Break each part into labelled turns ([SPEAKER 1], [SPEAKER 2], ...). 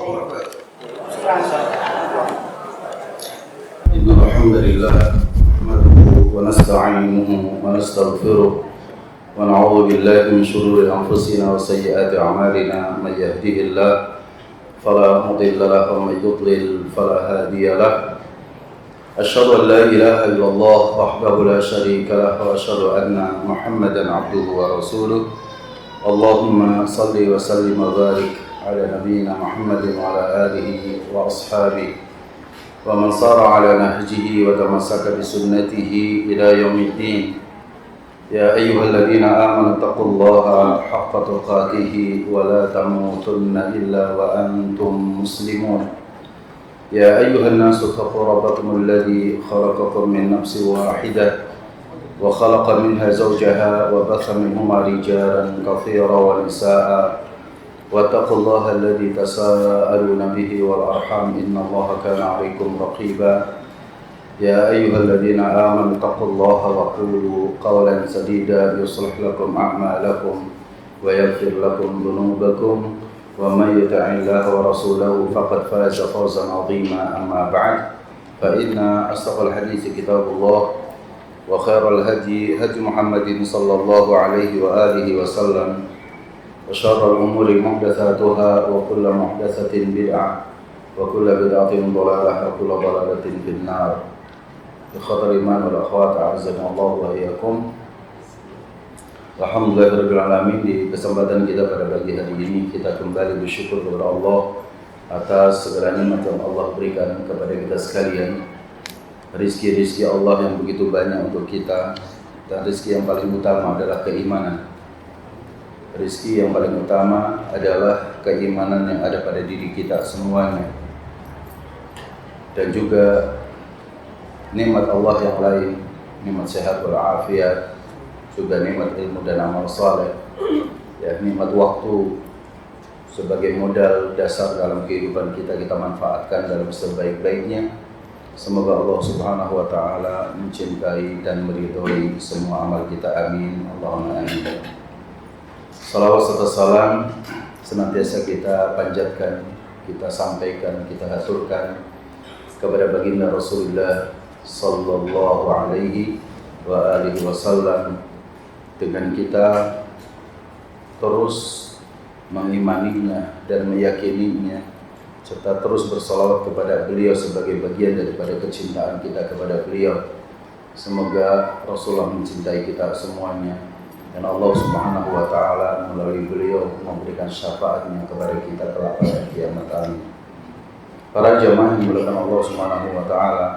[SPEAKER 1] وبركاته. إن الحمد لله نحمده ونستعينه ونستغفره ونعوذ بالله من شرور أنفسنا وسيئات أعمالنا. من يهده الله فلا مضل له ومن يضلل فلا هادي له. أشهد أن لا إله إلا الله وحده لا شريك له وأشهد أن محمدا عبده ورسوله. اللهم صل وسلم وبارك على نبينا محمد وعلى آله وأصحابه ومن صار على نهجه وتمسك بسنته إلى يوم الدين. يا أيها الذين آمنوا اتقوا الله حق تقاته ولا تموتن إلا وأنتم مسلمون. يا أيها الناس اتقوا ربكم الذي خلقكم من نفس واحدة وخلق منها زوجها وبث منهما رجالا كثيرا ونساء واتقوا الله الذي تساءلون به والأرحام إن الله كان عليكم رقيبا. يا أيها الذين آمنوا اتقوا الله وقولوا قولا سديدا يصلح لكم أعمالكم ويغفر لكم ذنوبكم ومن يطع الله ورسوله فقد فاز فوزا عظيما. أما بعد فإن أصدق الحديث كتاب الله وخير الهدي هدي محمد صلى الله عليه وآله وسلم وشر الأمور محدثاتها وكل محدثة بدعة وكل بدعة ضلالة وكل ضلالة في النار. إخوة الإيمان والأخوات أعزنا الله وإياكم. Alhamdulillahirabbil alamin. Di kesempatan kita pada pagi hari ini kita kembali bersyukur kepada Allah atas segala nikmat yang Allah berikan kepada kita sekalian. Rizki-rizki Allah yang begitu banyak untuk kita, dan rizki yang paling utama adalah keimanan. Rizki yang paling utama adalah keimanan yang ada pada diri kita semuanya. Dan juga nikmat Allah yang lain, nikmat sehat walafiat, juga nikmat ilmu dan amal saleh, ya, nikmat waktu sebagai modal dasar dalam kehidupan kita, kita manfaatkan dalam sebaik-baiknya. Semoga Allah Subhanahu wa taala mencintai dan meridhoi semua amal kita. Amin. Allahumma amin. Salawat serta salam senantiasa kita panjatkan, kita sampaikan, kita haturkan kepada baginda Rasulullah sallallahu alaihi wa alihi wasallam, dengan kita terus mengimaninya dan meyakininya, serta terus bersalawat kepada beliau sebagai bagian daripada kecintaan kita kepada beliau. Semoga Rasulullah mencintai kita semuanya, dan Allah Subhanahu wa taala melalui beliau memberikan syafaatnya kepada kita kelak pada kiamat. Amin. Para jamaah yang dimuliakan Allah Subhanahu wa taala,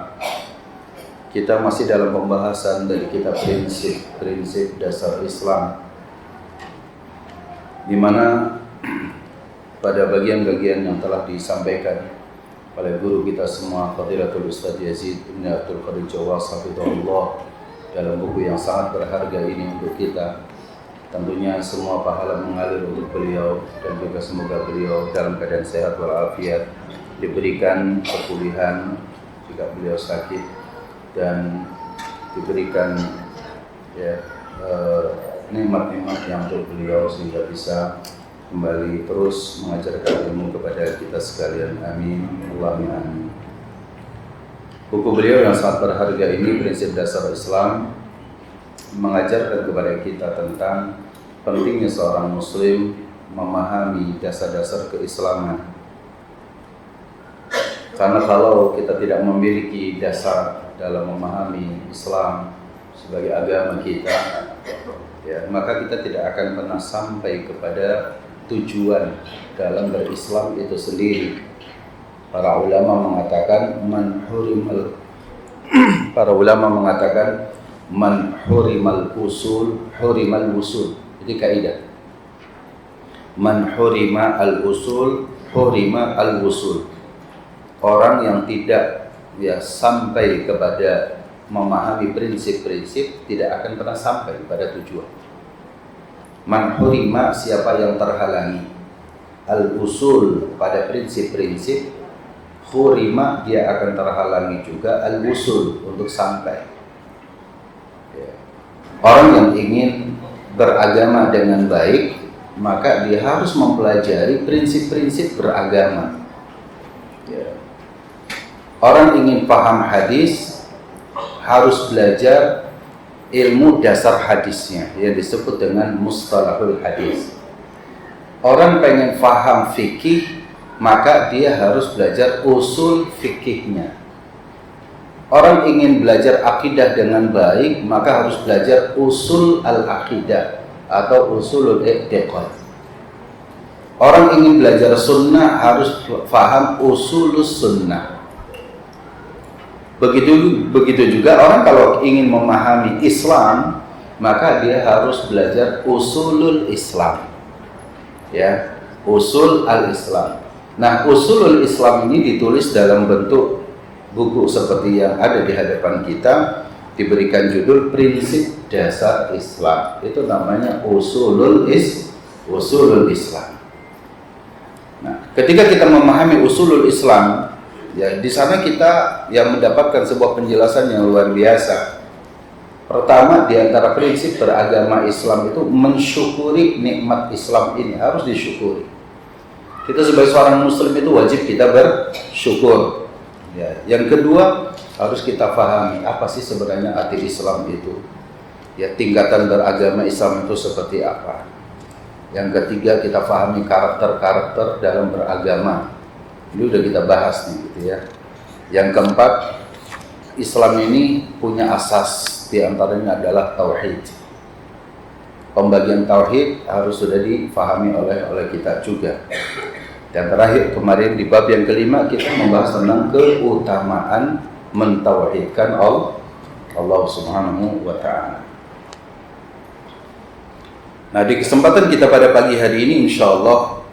[SPEAKER 1] kita masih dalam pembahasan dari kitab prinsip dasar Islam, di mana pada bagian-bagian yang telah disampaikan oleh guru kita semua, Fadilatul Ustaz Yazid bin Abdul Qadir Jawas hafizahullah, dalam buku yang sangat berharga ini untuk kita. Tentunya semua pahala mengalir untuk beliau, dan juga semoga beliau dalam keadaan sehat walafiat, diberikan kepulihan jika beliau sakit, dan diberikan nikmat-nikmat yang untuk beliau sehingga bisa kembali terus mengajarkan ilmu kepada kita sekalian. Amin. Allahumma amin. Buku beliau yang sangat berharga ini, Prinsip Dasar Islam, mengajarkan kepada kita tentang pentingnya seorang muslim memahami dasar-dasar keislaman. Karena kalau kita tidak memiliki dasar dalam memahami Islam sebagai agama kita, ya, maka kita tidak akan pernah sampai kepada tujuan dalam berislam itu sendiri. Para ulama mengatakan man hurimal usul hurimal wusul. Ini kaidah. Man hurima al usul hurima al wusul. Orang yang tidak sampai kepada memahami prinsip-prinsip tidak akan pernah sampai pada tujuan. Man hurima, siapa yang terhalangi, al-usul, pada prinsip-prinsip, hurima, dia akan terhalangi juga al-usul, untuk sampai. Orang yang ingin beragama dengan baik, maka dia harus mempelajari prinsip-prinsip beragama. Orang ingin paham hadis harus belajar ilmu dasar hadisnya yang disebut dengan mustalahul hadis. Orang pengen paham fikih, maka dia harus belajar usul fikihnya. Orang ingin belajar akidah dengan baik, maka harus belajar usul al-aqidah atau usulul i'tiqad. Orang ingin belajar sunnah harus paham usulus sunnah. Begitu juga orang kalau ingin memahami Islam, maka dia harus belajar usulul Islam. Ya, usul al-Islam. Nah, usulul Islam ini ditulis dalam bentuk buku seperti yang ada di hadapan kita, diberikan judul Prinsip Dasar Islam. Itu namanya usulul Islam. Nah, ketika kita memahami usulul Islam, ya di sana kita yang mendapatkan sebuah penjelasan yang luar biasa. Pertama, di antara prinsip beragama Islam itu mensyukuri nikmat Islam ini, harus disyukuri. Kita sebagai seorang muslim itu wajib kita bersyukur. Ya. Yang kedua, harus kita pahami apa sih sebenarnya arti Islam itu. Ya, tingkatan beragama Islam itu seperti apa. Yang ketiga, kita pahami karakter-karakter dalam beragama. Ini udah kita bahas nih, gitu ya. Yang keempat, Islam ini punya asas, di antaranya adalah tauhid. Pembagian tauhid harus sudah difahami oleh kita juga. Dan terakhir kemarin di bab yang kelima kita membahas tentang keutamaan mentauhidkan Allah Subhanahu wa ta'ala. Nah, di kesempatan kita pada pagi hari ini insyaallah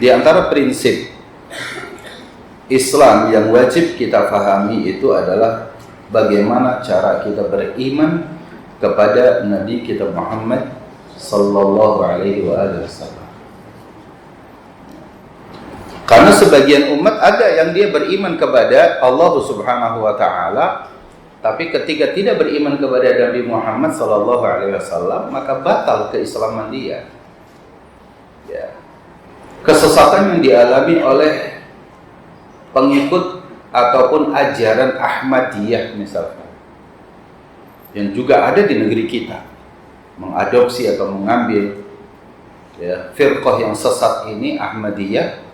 [SPEAKER 1] di antara prinsip Islam yang wajib kita pahami itu adalah bagaimana cara kita beriman kepada Nabi kita Muhammad sallallahu alaihi wasallam. Karena sebagian umat ada yang dia beriman kepada Allah Subhanahu wa taala, tapi ketika tidak beriman kepada Nabi Muhammad sallallahu alaihi wasallam, maka batal keislaman dia. Ya. Kesesatan yang dialami oleh pengikut ataupun ajaran Ahmadiyah misalkan, yang juga ada di negeri kita, mengadopsi atau mengambil ya, firqah yang sesat ini, Ahmadiyah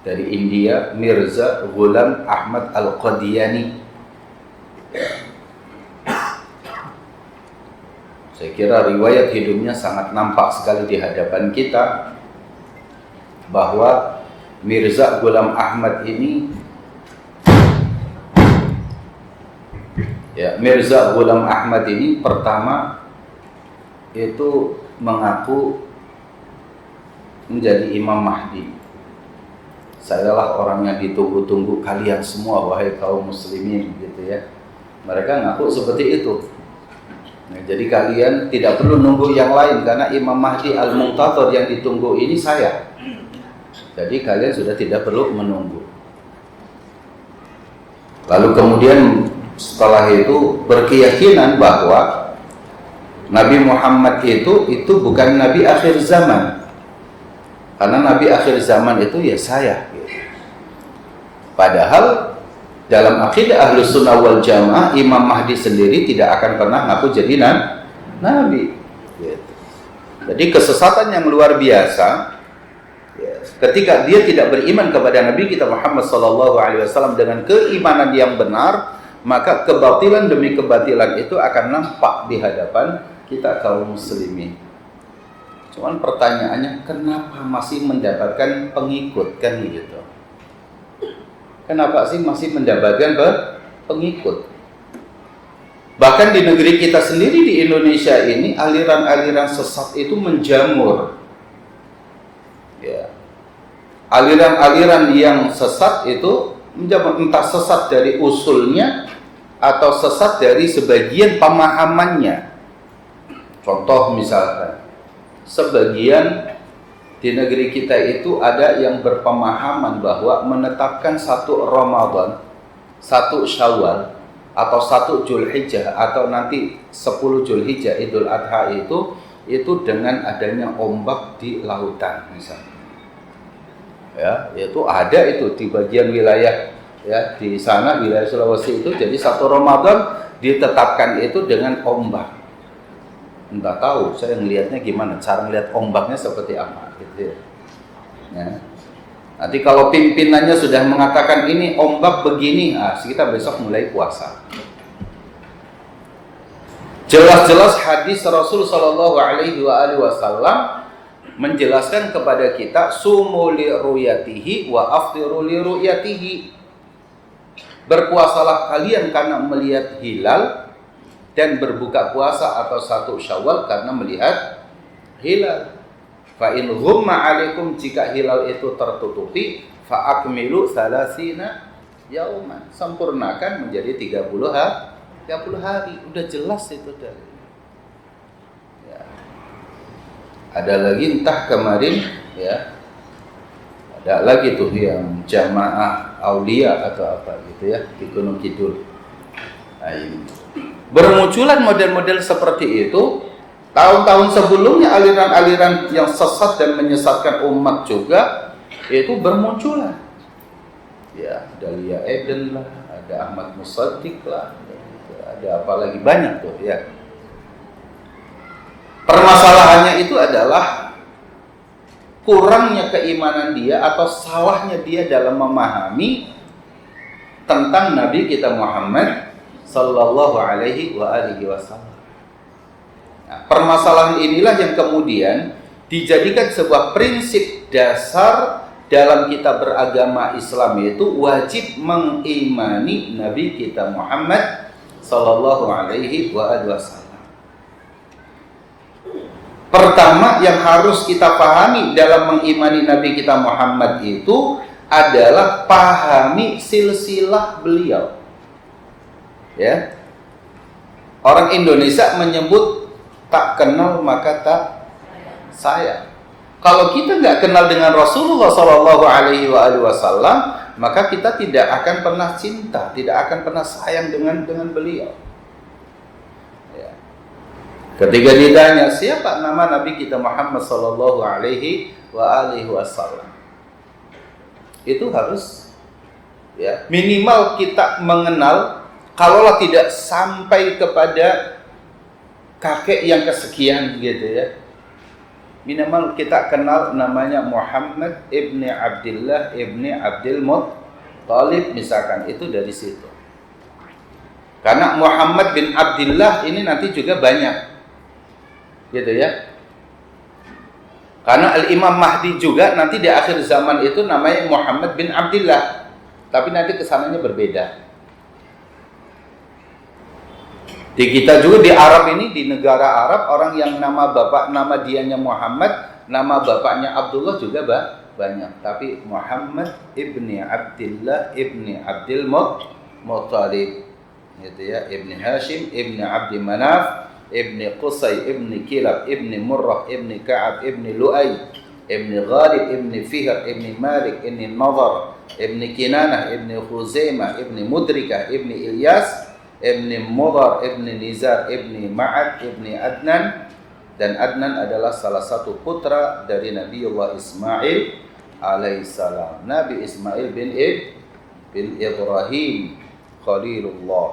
[SPEAKER 1] dari India, Mirza Ghulam Ahmad Al-Qadiani. Saya kira riwayat hidupnya sangat nampak sekali di hadapan kita, bahwa Mirza Ghulam Ahmad ini, ya, Mirza Ghulam Ahmad ini pertama itu mengaku menjadi Imam Mahdi. Sayalah orang yang ditunggu-tunggu kalian semua, wahai kaum muslimin, gitu ya. Mereka ngaku seperti itu. Nah, jadi kalian tidak perlu nunggu yang lain, karena Imam Mahdi Al-Muntadhar yang ditunggu ini saya. Jadi kalian sudah tidak perlu menunggu. Lalu kemudian setelah itu berkeyakinan bahwa Nabi Muhammad itu bukan Nabi akhir zaman. Karena Nabi akhir zaman itu ya saya. Padahal dalam akidah Ahlus Sunnah wal Jamaah, Imam Mahdi sendiri tidak akan pernah ngaku jadi Nabi. Jadi kesesatan yang luar biasa. Ketika dia tidak beriman kepada Nabi kita Muhammad SAW dengan keimanan yang benar, maka kebatilan demi kebatilan itu akan nampak di hadapan kita kaum muslimin. Cuman pertanyaannya, kenapa masih mendapatkan pengikut, kan gitu? Kenapa sih masih mendapatkan pengikut? Bahkan di negeri kita sendiri di Indonesia ini, aliran-aliran sesat itu menjamur. Ya. Aliran-aliran yang sesat itu menjamur, entah sesat dari usulnya atau sesat dari sebagian pemahamannya. Contoh misalkan, sebagian di negeri kita itu ada yang berpemahaman bahwa menetapkan 1 Ramadan, 1 Syawal, atau 1 Zulhijjah, atau nanti 10 Zulhijjah Idul Adha itu dengan adanya ombak di lautan misalnya. Ya, yaitu ada itu di bagian wilayah ya di sana wilayah Sulawesi itu. Jadi 1 Ramadan ditetapkan itu dengan ombak. Entah tahu saya ngelihatnya gimana, cara ngelihat ombaknya seperti apa gitu ya. Nanti kalau pimpinannya sudah mengatakan ini ombak begini, kita besok mulai puasa. Jelas-jelas hadis Rasul Shallallahu Alaihi Wasallam menjelaskan kepada kita sumu li ru'yatihi wa aftiru li ru'yatihi. Berpuasalah kalian karena melihat hilal dan berbuka puasa atau 1 Syawal karena melihat hilal. Fa in ghumma 'alaikum, jika hilal itu tertutupi, fa akmilu 30 yauman, sempurnakan menjadi 30 hari. Udah jelas itu dari. Ya. Ada lagi entah kemarin ya. Ada lagi tuh yang jamaah aulia atau apa gitu ya di Gunung Kidul. Nah, ini. Bermunculan model-model seperti itu. Tahun-tahun sebelumnya aliran-aliran yang sesat dan menyesatkan umat juga itu bermunculan. Ya, ada Lia Eden lah, ada Ahmad Musaddiq lah, ada apa lagi banyak tuh ya. Permasalahannya itu adalah kurangnya keimanan dia atau salahnya dia dalam memahami tentang Nabi kita Muhammad sallallahu alaihi wasallam. Nah, permasalahan inilah yang kemudian dijadikan sebuah prinsip dasar dalam kita beragama Islam, yaitu wajib mengimani Nabi kita Muhammad sallallahu alaihi wasallam. Pertama yang harus kita pahami dalam mengimani Nabi kita Muhammad itu adalah pahami silsilah beliau. Ya. Orang Indonesia menyebut tak kenal maka tak sayang. Kalau kita nggak kenal dengan Rasulullah Shallallahu Alaihi Wasallam, maka kita tidak akan pernah cinta, tidak akan pernah sayang dengan beliau. Ya. Ketika ditanya siapa nama Nabi kita Muhammad Shallallahu Alaihi Wasallam, itu harus ya minimal kita mengenal, kalaulah tidak sampai kepada kakek yang kesekian gitu ya, minimal kita kenal namanya Muhammad ibni Abdullah ibni Abdul Muttalib misalkan, itu dari situ. Karena Muhammad bin Abdullah ini nanti juga banyak gitu ya. Karena Al-Imam Mahdi juga nanti di akhir zaman itu namanya Muhammad bin Abdullah, tapi nanti kesananya berbeda. Di kita juga di Arab ini, di negara Arab, orang yang nama dianya Muhammad, nama bapaknya Abdullah juga banyak. Tapi Muhammad ibni Abdullah ibni Abdul Muttalib, gitu ya, ibni Hashim, ibni Abdi Manaf, ibni Qusay, ibni Kilab, ibni Murrah, ibni Ka'ab, ibni Lu'ay, ibni Ghalib, ibni Fihr, ibni Malik, ibni Nadhar, ibni Kinanah, ibni Khuzaimah, ibni Mudrikah, ibni Ilyas, ibni Mudhar, ibni Nizar, ibni Ma'ad, ibni Adnan. Dan Adnan adalah salah satu putra dari Nabiullah Ismail alaihissalam. Nabi Ismail bin Ibrahim Khalilullah.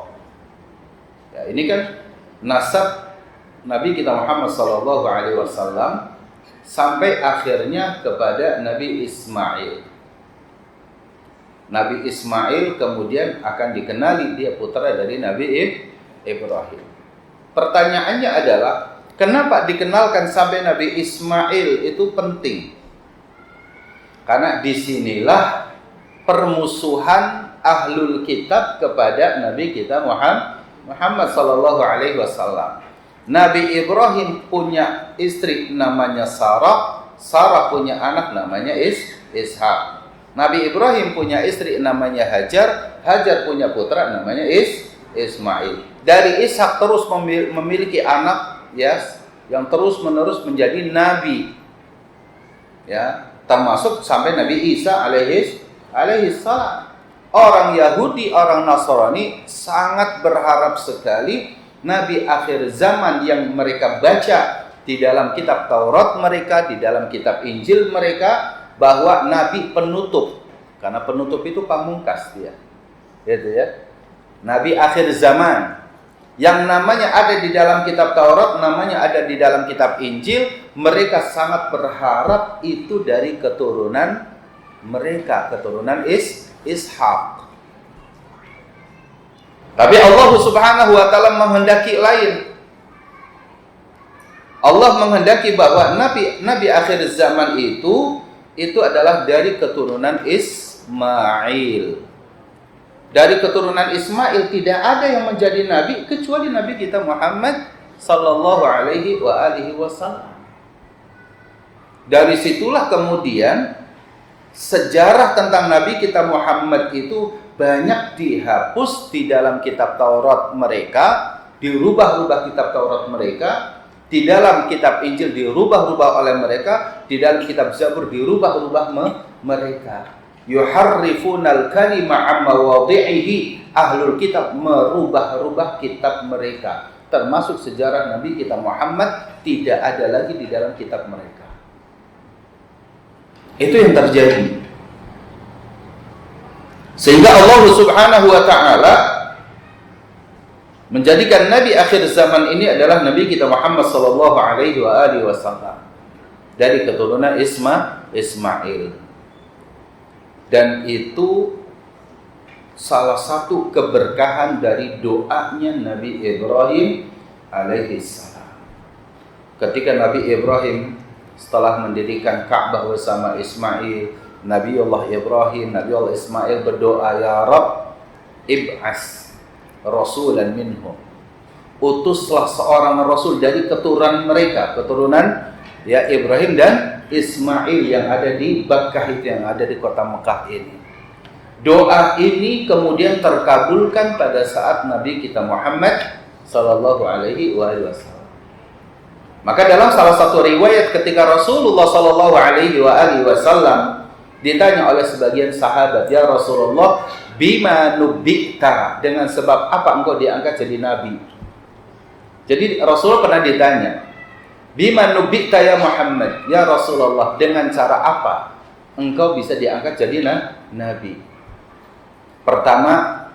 [SPEAKER 1] Ya, ini kan nasab Nabi kita Muhammad sallallahu alaihi wasallam sampai akhirnya kepada Nabi Ismail. Nabi Ismail kemudian akan dikenali dia putra dari Nabi Ibrahim. Pertanyaannya adalah, kenapa dikenalkan sampai Nabi Ismail itu penting? Karena disinilah permusuhan ahlul kitab kepada Nabi kita Muhammad sallallahu alaihi wasallam. Nabi Ibrahim punya istri namanya Sarah, Sarah punya anak namanya Ishak. Nabi Ibrahim punya istri namanya Hajar, Hajar punya putra namanya Ismail. Dari Ishak terus memiliki anak ya, yang terus-menerus menjadi nabi. Ya, termasuk sampai Nabi Isa alaihi salam. Orang Yahudi, orang Nasrani sangat berharap sekali nabi akhir zaman yang mereka baca di dalam kitab Taurat mereka, di dalam kitab Injil mereka, bahwa Nabi penutup, karena penutup itu pamungkas dia. gitu ya. Nabi akhir zaman yang namanya ada di dalam kitab Taurat, namanya ada di dalam kitab Injil, mereka sangat berharap itu dari keturunan mereka, keturunan Ishak. Tapi Allah Subhanahu wa taala menghendaki lain. Allah menghendaki bahwa nabi akhir zaman itu adalah dari keturunan Ismail. Dari keturunan Ismail tidak ada yang menjadi nabi kecuali Nabi kita Muhammad sallallahu alaihi wasallam. Dari situlah kemudian sejarah tentang Nabi kita Muhammad itu banyak dihapus di dalam kitab Taurat mereka, dirubah-rubah kitab Taurat mereka, di dalam kitab Injil dirubah-rubah oleh mereka, di dalam kitab Zabur dirubah-rubah mereka. Yuharrifunal kalima amma wadhi'ihi. Ahlul kitab merubah-rubah kitab mereka, termasuk sejarah Nabi kita Muhammad tidak ada lagi di dalam kitab mereka. Itu yang terjadi. Sehingga Allah Subhanahu wa taala menjadikan nabi akhir zaman ini adalah Nabi kita Muhammad sallallahu alaihi wasallam dari keturunan Ismail. Dan itu salah satu keberkahan dari doanya Nabi Ibrahim alaihissalam. Ketika Nabi Ibrahim setelah mendirikan Ka'bah bersama Ismail, Nabi Allah Ibrahim, Nabi Allah Ismail berdoa, Ya Rabb, ib'as rasulan minhum. Utuslah seorang rasul dari keturunan mereka, keturunan ya Ibrahim dan Ismail yang ada di Bakkah itu, yang ada di kota Mekah ini. Doa ini kemudian terkabulkan pada saat Nabi kita Muhammad sallallahu alaihi wasallam. Maka dalam salah satu riwayat ketika Rasulullah sallallahu alaihi wasallam ditanya oleh sebagian sahabat, "Ya Rasulullah, bima nubi'ta?" Dengan sebab apa engkau diangkat jadi nabi? Jadi Rasulullah pernah ditanya, "Bima nubi'ta ya Muhammad?" Ya Rasulullah, dengan cara apa engkau bisa diangkat jadi nabi? Pertama,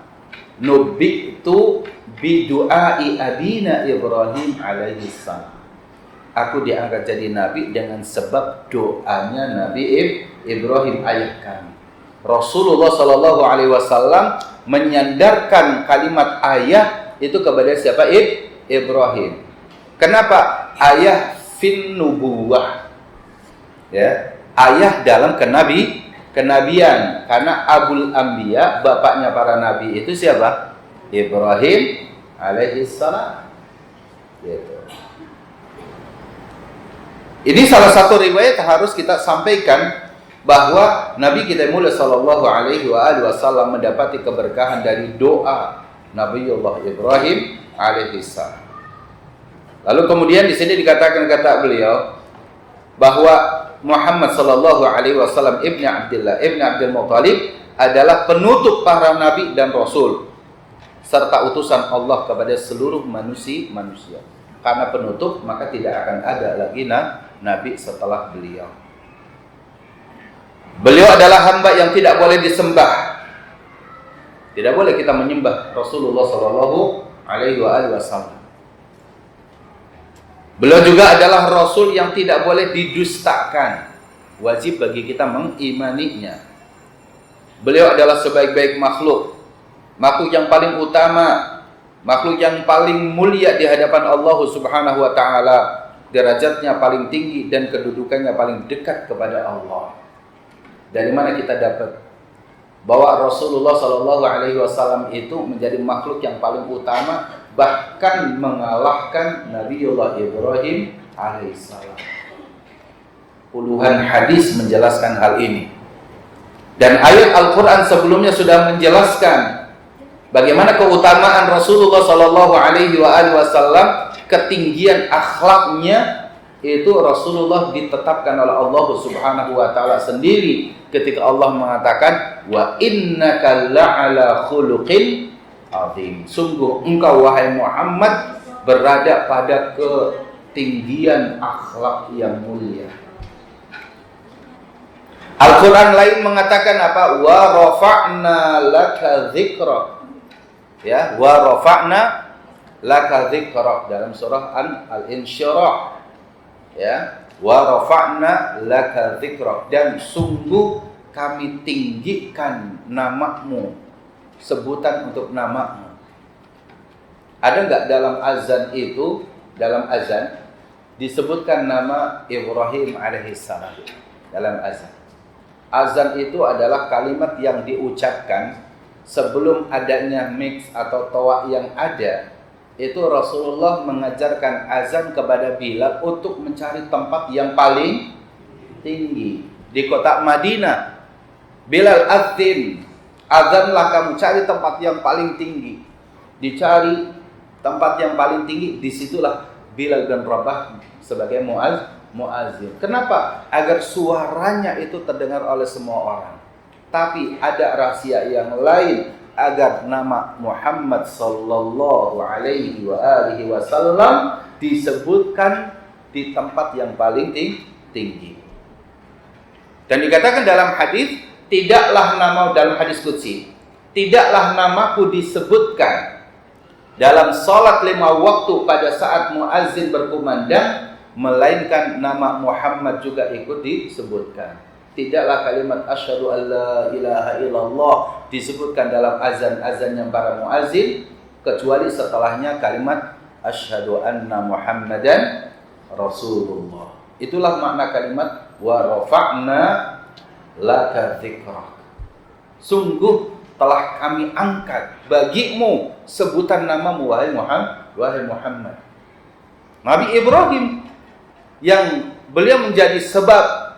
[SPEAKER 1] nubi'tu bidu'ai abina Ibrahim alaihi salam. Aku diangkat jadi nabi dengan sebab doanya Nabi Ibrahim ayah kami. Rasulullah sallallahu alaihi wasallam menyandarkan kalimat ayah itu kepada siapa? Ibrahim. Kenapa? Ayah fin nubuwah. Ya, ayah dalam kenabian. Karena Abul Anbiya, bapaknya para nabi itu siapa? Ibrahim alaihi salam. Gitu. Ini salah satu riwayat harus kita sampaikan bahwa Nabi kita mulia sallallahu alaihi wasallam mendapati keberkahan dari doa Nabiullah Ibrahim alaihi salam. Lalu kemudian di sini dikatakan kata beliau bahwa Muhammad sallallahu alaihi wasallam ibni Abdullah ibni Abdul Muttalib adalah penutup para nabi dan rasul serta utusan Allah kepada seluruh manusia. Karena penutup maka tidak akan ada lagi nabi setelah beliau. Beliau adalah hamba yang tidak boleh disembah. Tidak boleh kita menyembah Rasulullah sallallahu alaihi wasallam. Beliau juga adalah rasul yang tidak boleh didustakan. Wajib bagi kita mengimaninya. Beliau adalah sebaik-baik makhluk, makhluk yang paling utama, makhluk yang paling mulia di hadapan Allah Subhanahu wa taala. Derajatnya paling tinggi dan kedudukannya paling dekat kepada Allah. Dari mana kita dapat bahwa Rasulullah sallallahu alaihi wasallam itu menjadi makhluk yang paling utama, bahkan mengalahkan Nabiullah Ibrahim alaihissalam. Puluhan hadis menjelaskan hal ini. Dan ayat Al-Quran sebelumnya sudah menjelaskan bagaimana keutamaan Rasulullah sallallahu alaihi wasallam, ketinggian akhlaknya itu Rasulullah ditetapkan oleh Allah Subhanahu wa taala sendiri ketika Allah mengatakan wa innaka la'ala khuluqin azim. Sungguh engkau wahai Muhammad berada pada ketinggian akhlak yang mulia. Al-Quran lain mengatakan apa? Wa rafa'na laka dzikrak. Ya, wa rafa'na laka dzikrak dalam surah Al-Insyirah. Ya, wa rafa'na laka dzikrak, dan sungguh kami tinggikan namamu, sebutan untuk namamu. Ada enggak dalam azan itu, dalam azan disebutkan nama Ibrahim alaihissalam dalam azan? Azan itu adalah kalimat yang diucapkan sebelum adanya mix atau toa yang ada. Itu Rasulullah mengajarkan azan kepada Bilal untuk mencari tempat yang paling tinggi di kota Madinah. Bilal adzin, azanlah kamu, cari tempat yang paling tinggi. Dicari tempat yang paling tinggi, disitulah Bilal bin Rabah sebagai muazzin. Kenapa? Agar suaranya itu terdengar oleh semua orang. Tapi ada rahasia yang lain, agar nama Muhammad sallallahu alaihi wa alihi wasallam disebutkan di tempat yang paling tinggi. Dan dikatakan dalam hadis, tidaklah nama, dalam hadis qudsi, tidaklah namaku disebutkan dalam salat 5 waktu pada saat muazzin berkumandang, melainkan nama Muhammad juga ikut disebutkan. Tidaklah kalimat asyhadu alla ilaha illallah disebutkan dalam azan-azan yang para muazzin, kecuali setelahnya kalimat asyhadu anna Muhammadan Rasulullah. Itulah makna kalimat wa rafa'na laka dzikrak. Sungguh telah kami angkat bagimu sebutan namamu, wahai Muhammad. Nabi Ibrahim yang beliau menjadi sebab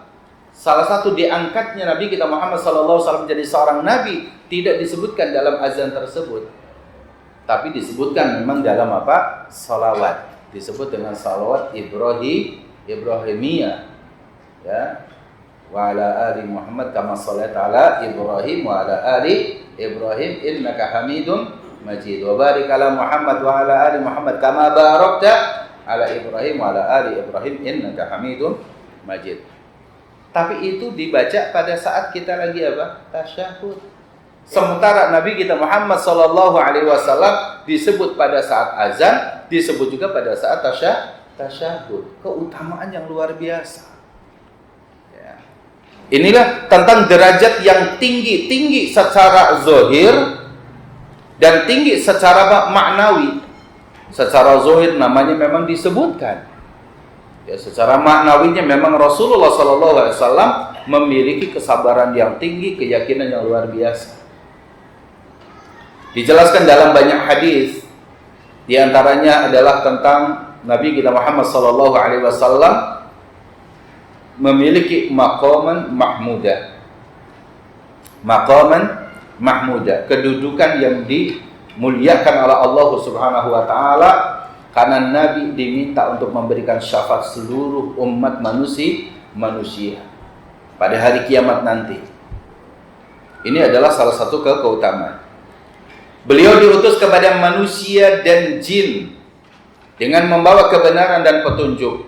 [SPEAKER 1] salah satu diangkatnya Nabi kita Muhammad SAW menjadi seorang Nabi, tidak disebutkan dalam azan tersebut, tapi disebutkan memang dalam apa? Salawat. Disebut dengan salawat Ibrahimiyah. Ya. Wa ala ali Muhammad kama shallaita ala Ibrahim wa ala ali Ibrahim innaka Hamidum Majid. Wa barik ala Muhammad wa ala ali Muhammad kama barakta ala Ibrahim wa ala ali Ibrahim innaka Hamidum Majid. Tapi itu dibaca pada saat kita lagi apa? Tasyahud. Sementara Nabi kita Muhammad sallallahu alaihi wasallam disebut pada saat azan, disebut juga pada saat tasyahud. Keutamaan yang luar biasa. Ya. Inilah tentang derajat yang tinggi secara zahir dan tinggi secara maknawi. Secara zahir namanya memang disebutkan. Ya, secara maknawinya memang Rasulullah SAW memiliki kesabaran yang tinggi, keyakinan yang luar biasa. Dijelaskan dalam banyak hadis, di antaranya adalah tentang Nabi kita Muhammad SAW memiliki maqaman mahmudah, kedudukan yang dimuliakan oleh Allah Subhanahu wa taala. Karena Nabi diminta untuk memberikan syafaat seluruh umat manusia pada hari kiamat nanti. Ini adalah salah satu keutamaan. Beliau diutus kepada manusia dan jin dengan membawa kebenaran dan petunjuk.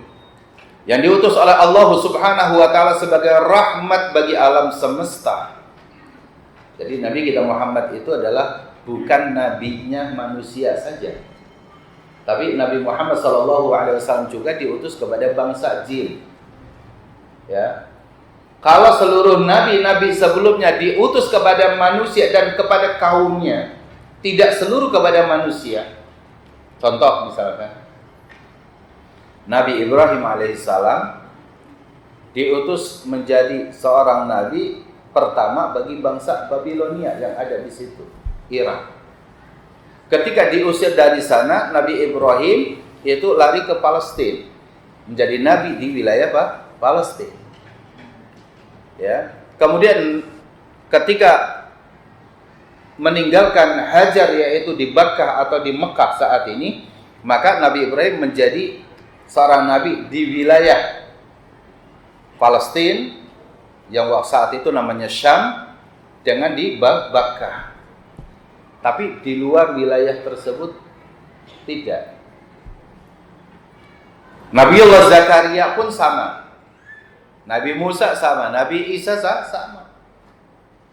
[SPEAKER 1] Yang diutus oleh Allah Subhanahu wa taala sebagai rahmat bagi alam semesta. Jadi Nabi kita Muhammad itu adalah bukan nabinya manusia saja, tapi Nabi Muhammad SAW juga diutus kepada bangsa jin. Ya. Kalau seluruh nabi-nabi sebelumnya diutus kepada manusia dan kepada kaumnya, tidak seluruh kepada manusia. Contoh misalkan, Nabi Ibrahim alaihissalam diutus menjadi seorang nabi pertama bagi bangsa Babilonia yang ada di situ, Irak. Ketika diusir dari sana, Nabi Ibrahim itu lari ke Palestina, menjadi nabi di wilayah Palestina. Ya. Kemudian ketika meninggalkan Hajar, yaitu di Bakkah atau di Mekah saat ini, maka Nabi Ibrahim menjadi seorang nabi di wilayah Palestina yang saat itu namanya Syam, dengan di Bakkah. Tapi di luar wilayah tersebut tidak. Nabiullah Zakaria pun sama. Nabi Musa sama, Nabi Isa sama.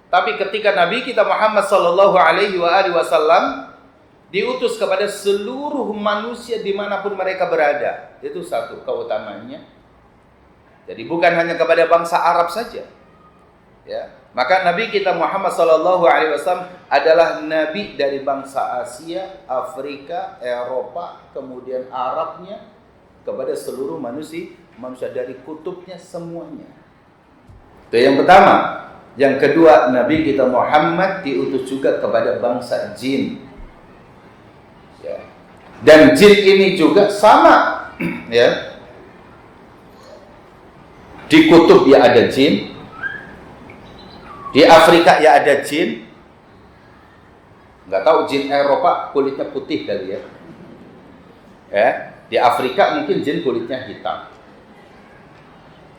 [SPEAKER 1] Tapi ketika Nabi kita Muhammad sallallahu alaihi wasallam diutus kepada seluruh manusia dimanapun mereka berada, itu satu keutamaannya. Jadi bukan hanya kepada bangsa Arab saja. Ya, maka Nabi kita Muhammad sallallahu alaihi wasallam adalah nabi dari bangsa Asia, Afrika, Eropa, kemudian Arabnya kepada seluruh manusia dari kutubnya semuanya. Itu yang pertama. Yang kedua, Nabi kita Muhammad diutus juga kepada bangsa jin. Ya. Dan jin ini juga sama, ya. Di kutub ya ada jin, di Afrika ya ada jin. Nggak tahu jin Eropa kulitnya putih kali ya. Di Afrika mungkin jin kulitnya hitam.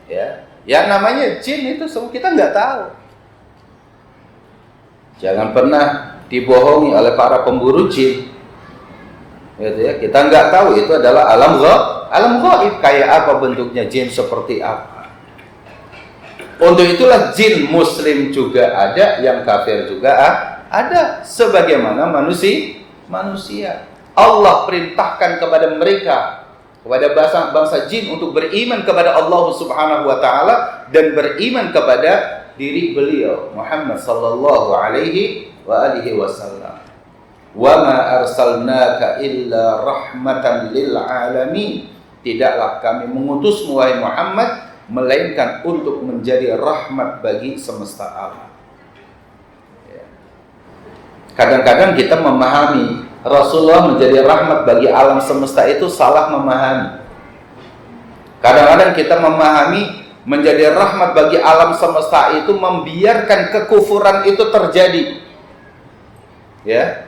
[SPEAKER 1] Ya, yang namanya jin itu semua kita nggak tahu. Jangan pernah dibohongi oleh para pemburu jin. Gitu ya, kita nggak tahu itu adalah alam ghaib, kayak apa bentuknya jin, seperti apa. Untuk itulah jin muslim juga ada, yang kafir juga ada, sebagaimana manusia. Allah perintahkan kepada mereka, kepada bangsa jin untuk beriman kepada Allah Subhanahu wa taala dan beriman kepada diri beliau Muhammad sallallahu alaihi wasallam. Wa ma arsalnaka illa rahmatan lil alamin. Tidaklah kami mengutusmu wahai Muhammad melainkan untuk menjadi rahmat bagi semesta alam. Kadang-kadang kita memahami Rasulullah menjadi rahmat bagi alam semesta itu salah memahami. Kadang-kadang kita memahami menjadi rahmat bagi alam semesta itu membiarkan kekufuran itu terjadi. Ya.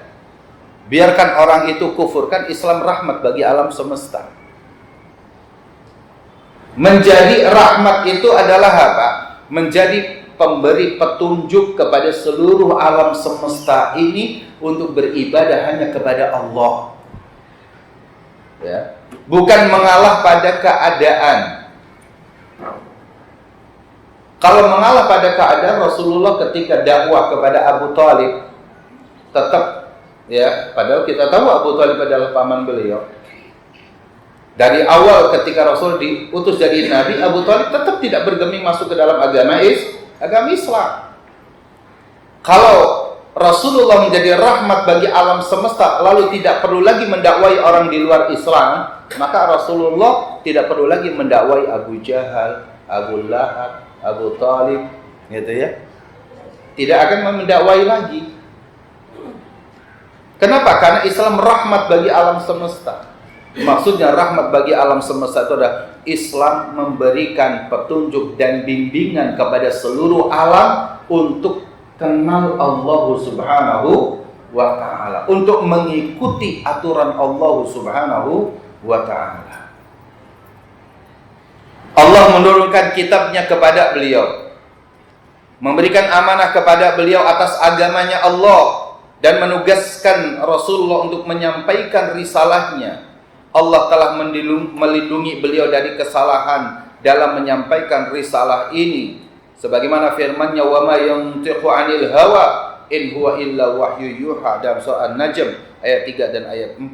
[SPEAKER 1] Biarkan orang itu kufur, kan Islam rahmat bagi alam semesta. Menjadi rahmat itu adalah apa? Menjadi pemberi petunjuk kepada seluruh alam semesta ini untuk beribadah hanya kepada Allah. Ya. Bukan mengalah pada keadaan. Kalau mengalah pada keadaan, Rasulullah ketika dakwah kepada Abu Thalib tetap, ya, padahal kita tahu Abu Thalib adalah paman beliau. Dari awal ketika Rasul diutus jadi nabi, Abu Thalib tetap tidak bergeming masuk ke dalam agama Islam. Kalau Rasulullah menjadi rahmat bagi alam semesta, lalu tidak perlu lagi mendakwai orang di luar Islam, maka Rasulullah tidak perlu lagi mendakwai Abu Jahal, Abu Lahab, Abu Thalib, gitu ya. Tidak akan mendakwai lagi. Kenapa? Karena Islam rahmat bagi alam semesta. Maksudnya rahmat bagi alam semesta itu adalah Islam memberikan petunjuk dan bimbingan kepada seluruh alam untuk kenal Allah Subhanahu wa ta'ala, untuk mengikuti aturan Allah Subhanahu wa ta'ala. Allah menurunkan kitabnya kepada beliau, memberikan amanah kepada beliau atas agamanya Allah, dan menugaskan Rasulullah untuk menyampaikan risalahnya. Allah telah melindungi beliau dari kesalahan dalam menyampaikan risalah ini, sebagaimana firman-Nya, wa ma yantiqu 'anil hawa in huwa illa wahyu yuha, dalam surah An-Najm ayat 3 dan ayat 4.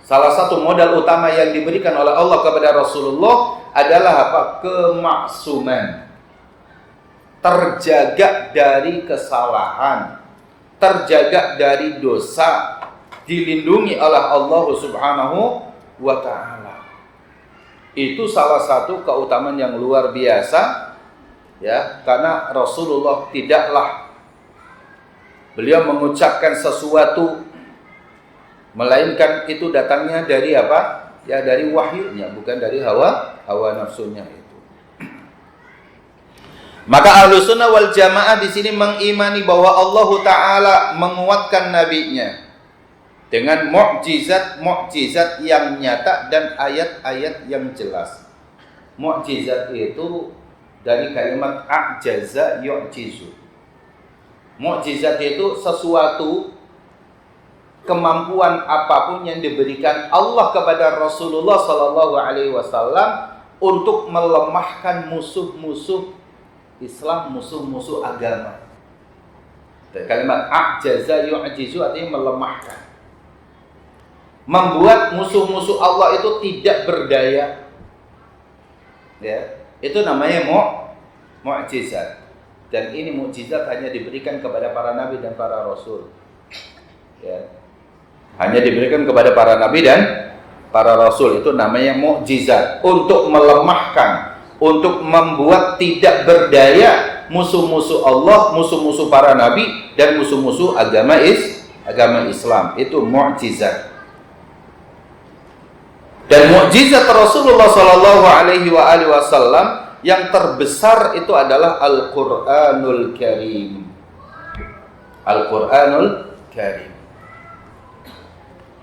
[SPEAKER 1] Salah satu modal utama yang diberikan oleh Allah kepada Rasulullah adalah apa? Kemaksuman. Terjaga dari kesalahan, terjaga dari dosa, dilindungi oleh Allah Subhanahu wa ta'ala. Itu salah satu keutamaan yang luar biasa, ya, karena Rasulullah tidaklah beliau mengucapkan sesuatu melainkan itu datangnya dari apa? Ya, dari wahyunya, bukan dari hawa nafsunya itu. Maka Ahlussunnah wal Jamaah di sini mengimani bahwa Allah Ta'ala menguatkan nabinya dengan mukjizat yang nyata dan ayat-ayat yang jelas. Mukjizat itu dari kalimat a'jaza yu'jizu. Mukjizat itu sesuatu, kemampuan apapun yang diberikan Allah kepada Rasulullah sallallahu alaihi wasallam untuk melemahkan musuh-musuh Islam, musuh-musuh agama. Dan kalimat a'jaza yu'jizu artinya melemahkan, membuat musuh-musuh Allah itu tidak berdaya. Ya, itu namanya mu'jizat. Dan ini mukjizat hanya diberikan kepada para nabi dan para rasul. Ya. Hanya diberikan kepada para nabi dan para rasul, itu namanya mukjizat, untuk melemahkan, untuk membuat tidak berdaya musuh-musuh Allah, musuh-musuh para nabi dan musuh-musuh agama Islam. Itu mukjizat. Dan mukjizat Rasulullah sallallahu alaihi wasallam yang terbesar itu adalah Al-Qur'anul Karim. Al-Qur'anul Karim.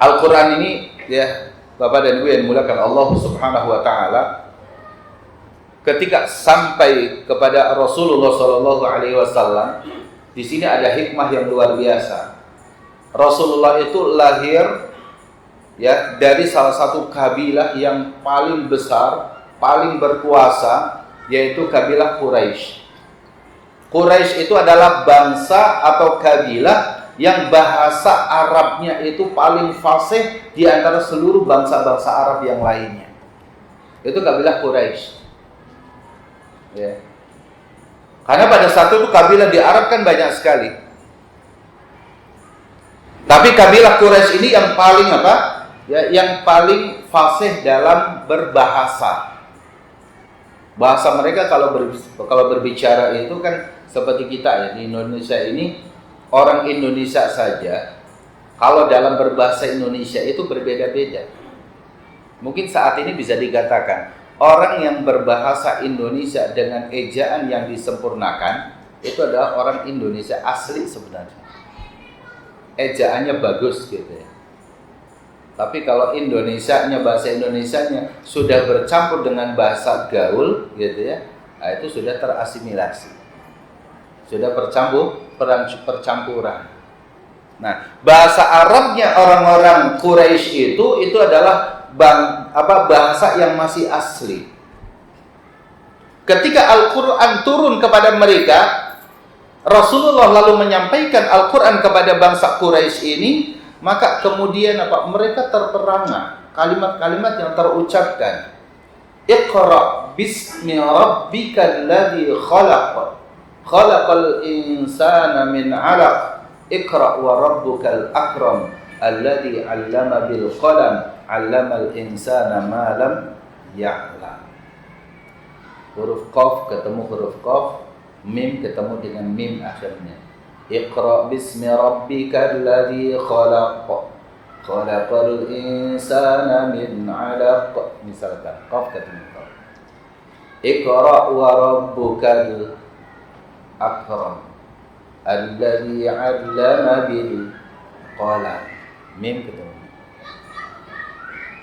[SPEAKER 1] Al-Qur'an ini, ya Bapak dan Ibu yang dimuliakan Allah Subhanahu wa taala, ketika sampai kepada Rasulullah sallallahu alaihi wasallam, di sini ada hikmah yang luar biasa. Rasulullah itu lahir ya dari salah satu kabilah yang paling besar, paling berkuasa, yaitu kabilah Quraisy. Quraisy itu adalah bangsa atau kabilah yang bahasa Arabnya itu paling fasih di antara seluruh bangsa-bangsa Arab yang lainnya. Itu kabilah Quraisy. Ya. Karena pada saat itu kabilah di Arab kan banyak sekali. Tapi kabilah Quraisy ini yang paling apa? Ya, yang paling fasih dalam berbahasa. Bahasa mereka kalau berbicara itu kan seperti kita ya di Indonesia ini, orang Indonesia saja kalau dalam berbahasa Indonesia itu berbeda-beda. Mungkin saat ini bisa dikatakan orang yang berbahasa Indonesia dengan ejaan yang disempurnakan itu adalah orang Indonesia asli sebenarnya. Ejaannya bagus gitu ya. Tapi kalau Indonesianya, bahasa Indonesianya sudah bercampur dengan bahasa gaul gitu ya, nah itu sudah terasimilasi, sudah percampuran. Nah, bahasa Arabnya orang-orang Quraisy itu adalah bahasa yang masih asli. Ketika Al-Quran turun kepada mereka, Rasulullah lalu menyampaikan Al-Quran kepada bangsa Quraisy ini. Maka kemudian mereka terperangah kalimat-kalimat yang terucapkan. Iqra bismi rabbikal ladzi khalaq. Khalaqal insana min 'alaq. Iqra wa rabbukal akram alladzi 'allama bil qalam 'allamal insana ma lam ya'lam. Huruf qaf ketemu huruf qaf, mim ketemu dengan mim akhirnya. Iqra bismi rabbikal ladzi khalaq. Khalaqal insana min 'alaq. Misalkan qaf ketemu qaf. Iqra wa rabbukal akram alladzi 'allama bil qalam. Mim ketemu.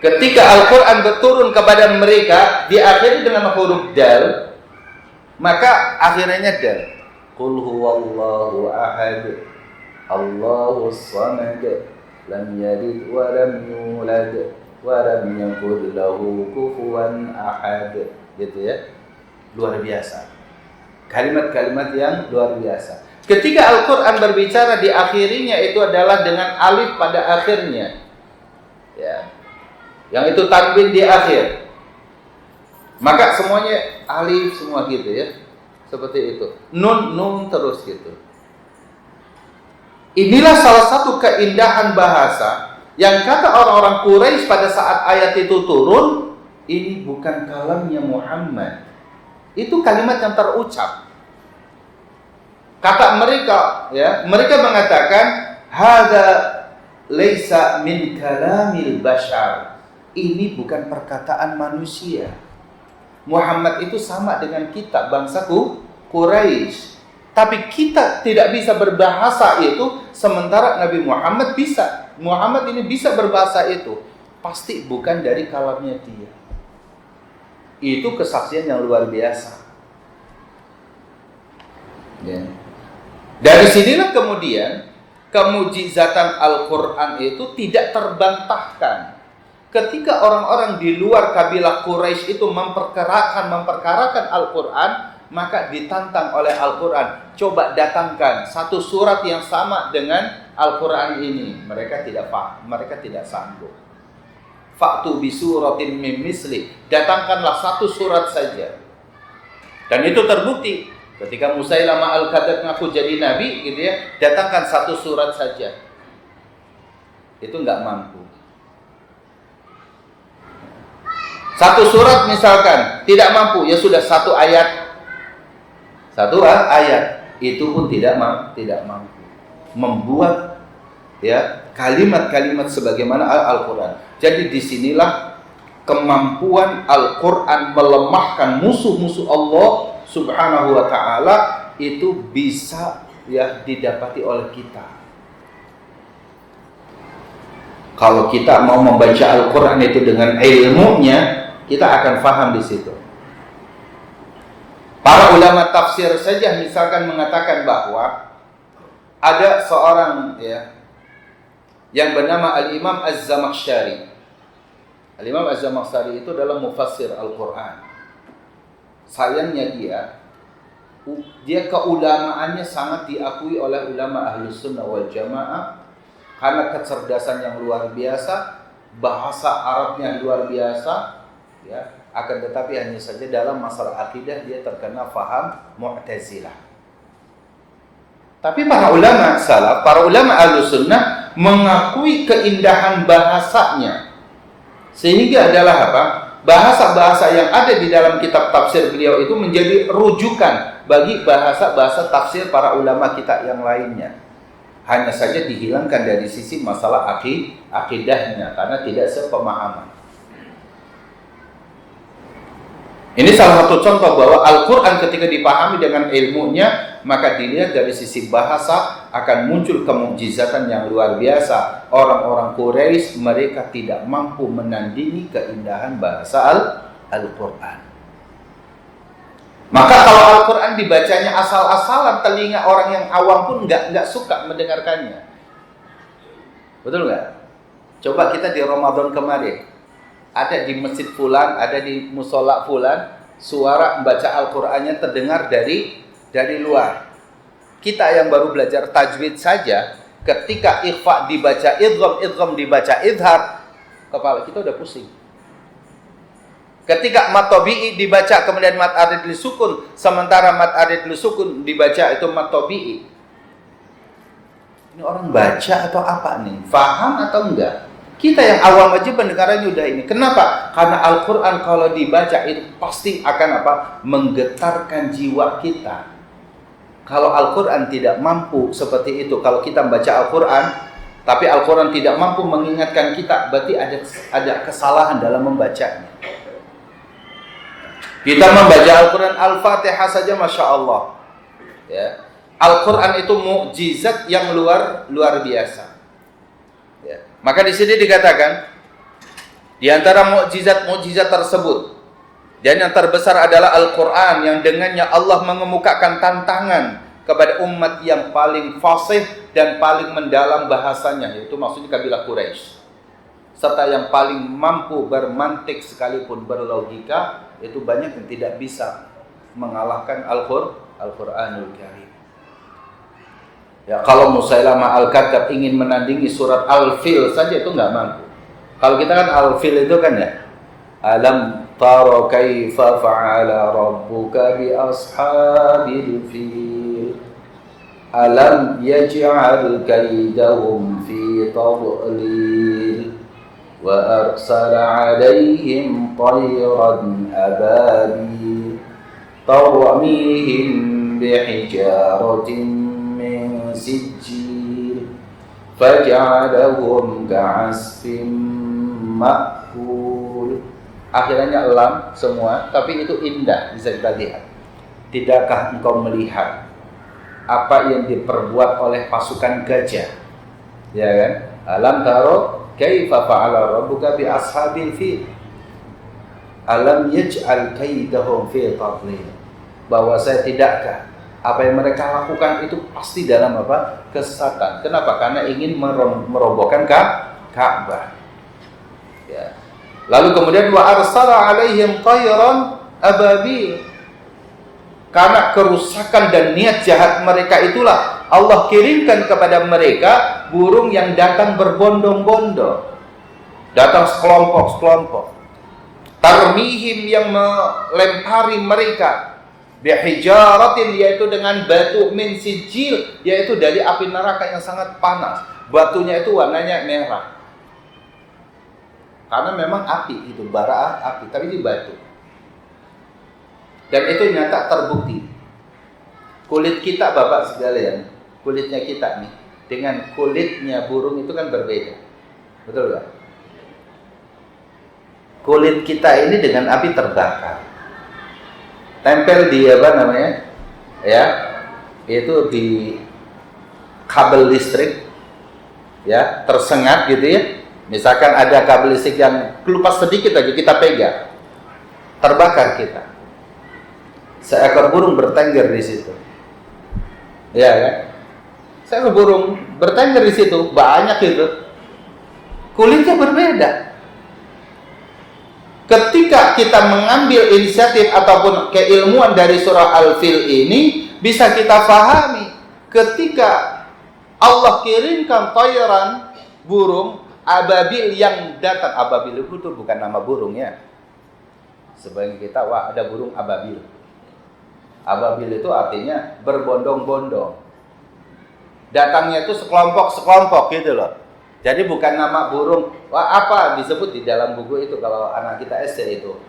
[SPEAKER 1] Ketika Al-Quran berturun kepada mereka diakhiri dengan huruf dal, maka akhirnya dal. Qul huwallahu ahad, Allahus samad, lam yalid wa lam yulad wa lam yakul lahu kufuwan ahad. Gitu ya. Luar biasa. Kalimat-kalimat yang luar biasa. Ketika Al-Quran berbicara di akhirinya itu adalah dengan alif pada akhirnya. Ya. Yang itu tanwin di akhir. Maka semuanya alif semua gitu ya. Seperti itu. Nun terus gitu. Inilah salah satu keindahan bahasa yang kata orang-orang Quraisy pada saat ayat itu turun, ini bukan kalamnya Muhammad. Itu kalimat yang terucap. Kata mereka, ya, mereka mengatakan hadza laisa min kalamil bashar. Ini bukan perkataan manusia. Muhammad itu sama dengan kita, bangsaku Quraisy. Tapi kita tidak bisa berbahasa itu, sementara Nabi Muhammad bisa. Muhammad ini bisa berbahasa itu. Pasti bukan dari kalamnya dia. Itu kesaksian yang luar biasa. Ya. Dari sinilah kemudian kemujizatan Al-Quran itu tidak terbantahkan.
[SPEAKER 2] ketika orang-orang di luar kabilah Quraisy itu memperkarakan Al-Quran, maka ditantang oleh Al-Quran, coba datangkan satu surat yang sama dengan Al-Quran ini. Mereka tidak paham, mereka tidak sanggup. Fa'tu bi suratin min misli, datangkanlah satu surat saja. Dan itu terbukti ketika Musailamah Al-Kadzdzab ngaku jadi nabi gitu ya, datangkan satu surat saja. Itu enggak mampu. Satu surat misalkan tidak mampu, ya sudah satu ayat. Satu ayat itu pun tidak mampu membuat ya kalimat-kalimat sebagaimana Al-Quran. Jadi disinilah kemampuan Al-Quran melemahkan musuh-musuh Allah Subhanahu wa ta'ala itu bisa ya didapati oleh kita. Kalau kita mau membaca Al-Quran itu dengan ilmunya, kita akan paham di situ. Para ulama tafsir saja misalkan mengatakan bahwa ada seorang ya yang bernama Al-Imam Az-Zamakhsyari. Al-Imam Az-Zamakhsyari itu adalah mufassir Al-Quran. Sayangnya dia keulamaannya sangat diakui oleh ulama Ahlus Sunnah wal Jamaah karena kecerdasan yang luar biasa, bahasa Arabnya luar biasa, ya. Akan tetapi hanya saja dalam masalah akidah dia terkena faham Mu'tazilah. Tapi para ulama salaf, para ulama Ahlus Sunnah mengakui keindahan bahasanya. Sehingga adalah apa? Bahasa-bahasa yang ada di dalam kitab tafsir beliau itu menjadi rujukan bagi bahasa-bahasa tafsir para ulama kita yang lainnya. Hanya saja dihilangkan dari sisi masalah akidahnya karena tidak sepemahaman. Ini salah satu contoh bahwa Al-Quran ketika dipahami dengan ilmunya, maka dilihat dari sisi bahasa akan muncul kemukjizatan yang luar biasa. Orang-orang Quraisy mereka tidak mampu menandingi keindahan bahasa Al-Quran. Maka kalau Al-Quran dibacanya asal-asalan, telinga orang yang awam pun nggak suka mendengarkannya. Betul nggak? Coba kita di Ramadan kemarin, ada di masjid fulan, ada di musola fulan, suara membaca Al-Qur'annya terdengar dari luar. Kita yang baru belajar tajwid saja, ketika ikhfa dibaca idgham dibaca idhar, kepala kita udah pusing. Ketika mat tabi'i dibaca kemudian mat arid li sukun, sementara mat arid li sukun dibaca itu mat tabi'i. Ini orang baca atau apa nih? Faham atau enggak? Kita yang awam aja pendengarannya udah ini. Kenapa? Karena Al-Quran kalau dibaca itu pasti akan apa? Menggetarkan jiwa kita. Kalau Al-Quran tidak mampu seperti itu, kalau kita membaca Al-Quran, tapi Al-Quran tidak mampu mengingatkan kita, berarti ada kesalahan dalam membacanya. Kita membaca Al-Quran Al-Fatihah saja, Masya Allah. Ya. Al-Quran itu mukjizat yang luar biasa. Ya. Maka di sini dikatakan di antara mukjizat tersebut, dan yang terbesar adalah Al-Quran yang dengannya Allah mengemukakan tantangan kepada umat yang paling fasih dan paling mendalam bahasanya, yaitu maksudnya kabilah Quraisy, serta yang paling mampu bermantik sekalipun berlogika. Itu banyak yang tidak bisa mengalahkan Al-Quranul Karim. Ya, kalau Musailamah Al-Kadzdzab ingin menandingi surat Al-Fil saja itu nggak mampu. Kalau kita kan Al-Fil itu kan ya, alam tara kaifa fa'ala rabbuka bi ashabil fil alam yaj'al kaidahum fi tadlil wa arsala 'alaihim tayran ababil tarmihim bihijaratin sijil faj'alahum ka'asfin ma'kul. Akhirnya lam semua, tapi itu indah, bisa kita lihat. Tidakkah engkau melihat apa yang diperbuat oleh pasukan gajah? Ya kan? Alam taro kaifa fa'ala rabbuka bi ashabil fil alam yaj'al kaidahum fi tadlil. Bahwa saya tidakkah apa yang mereka lakukan itu pasti dalam apa? Kesesatan. Kenapa? Karena ingin merobohkan Ka'bah. Ya. Lalu kemudian wa arsala alaihim tayran ababil. Karena kerusakan dan niat jahat mereka itulah Allah kirimkan kepada mereka burung yang datang berbondong-bondong, datang sekelompok-sekelompok. Tarmihim, yang melempari mereka, bihijaratin, yaitu dengan batu, min sijil, yaitu dari api neraka yang sangat panas. Batunya itu warnanya merah. Karena memang api itu, bara api, tapi ini batu. Dan itu nyata terbukti. Kulit kita, Bapak sekalian, kulitnya kita nih dengan kulitnya burung itu kan berbeda. Betul nggak? Kulit kita ini dengan api terbakar, tempel di apa namanya, ya, itu di kabel listrik, ya, tersengat gitu ya. Misalkan ada kabel listrik yang kelupas sedikit aja kita pegang, terbakar kita. Seekor burung bertengger di situ, ya kan? Seekor burung bertengger di situ, banyak itu, kulitnya berbeda. Ketika kita mengambil inisiatif ataupun keilmuan dari surah Al-Fil ini, bisa kita pahami ketika Allah kirimkan tayran, burung ababil yang datang. Ababil itu bukan nama burung ya. Sebagian kita, wah ada burung ababil. Ababil itu artinya berbondong-bondong. Datangnya itu sekelompok-sekelompok gitu loh. Jadi bukan nama burung. Wah, apa disebut di dalam buku itu kalau anak kita SD itu?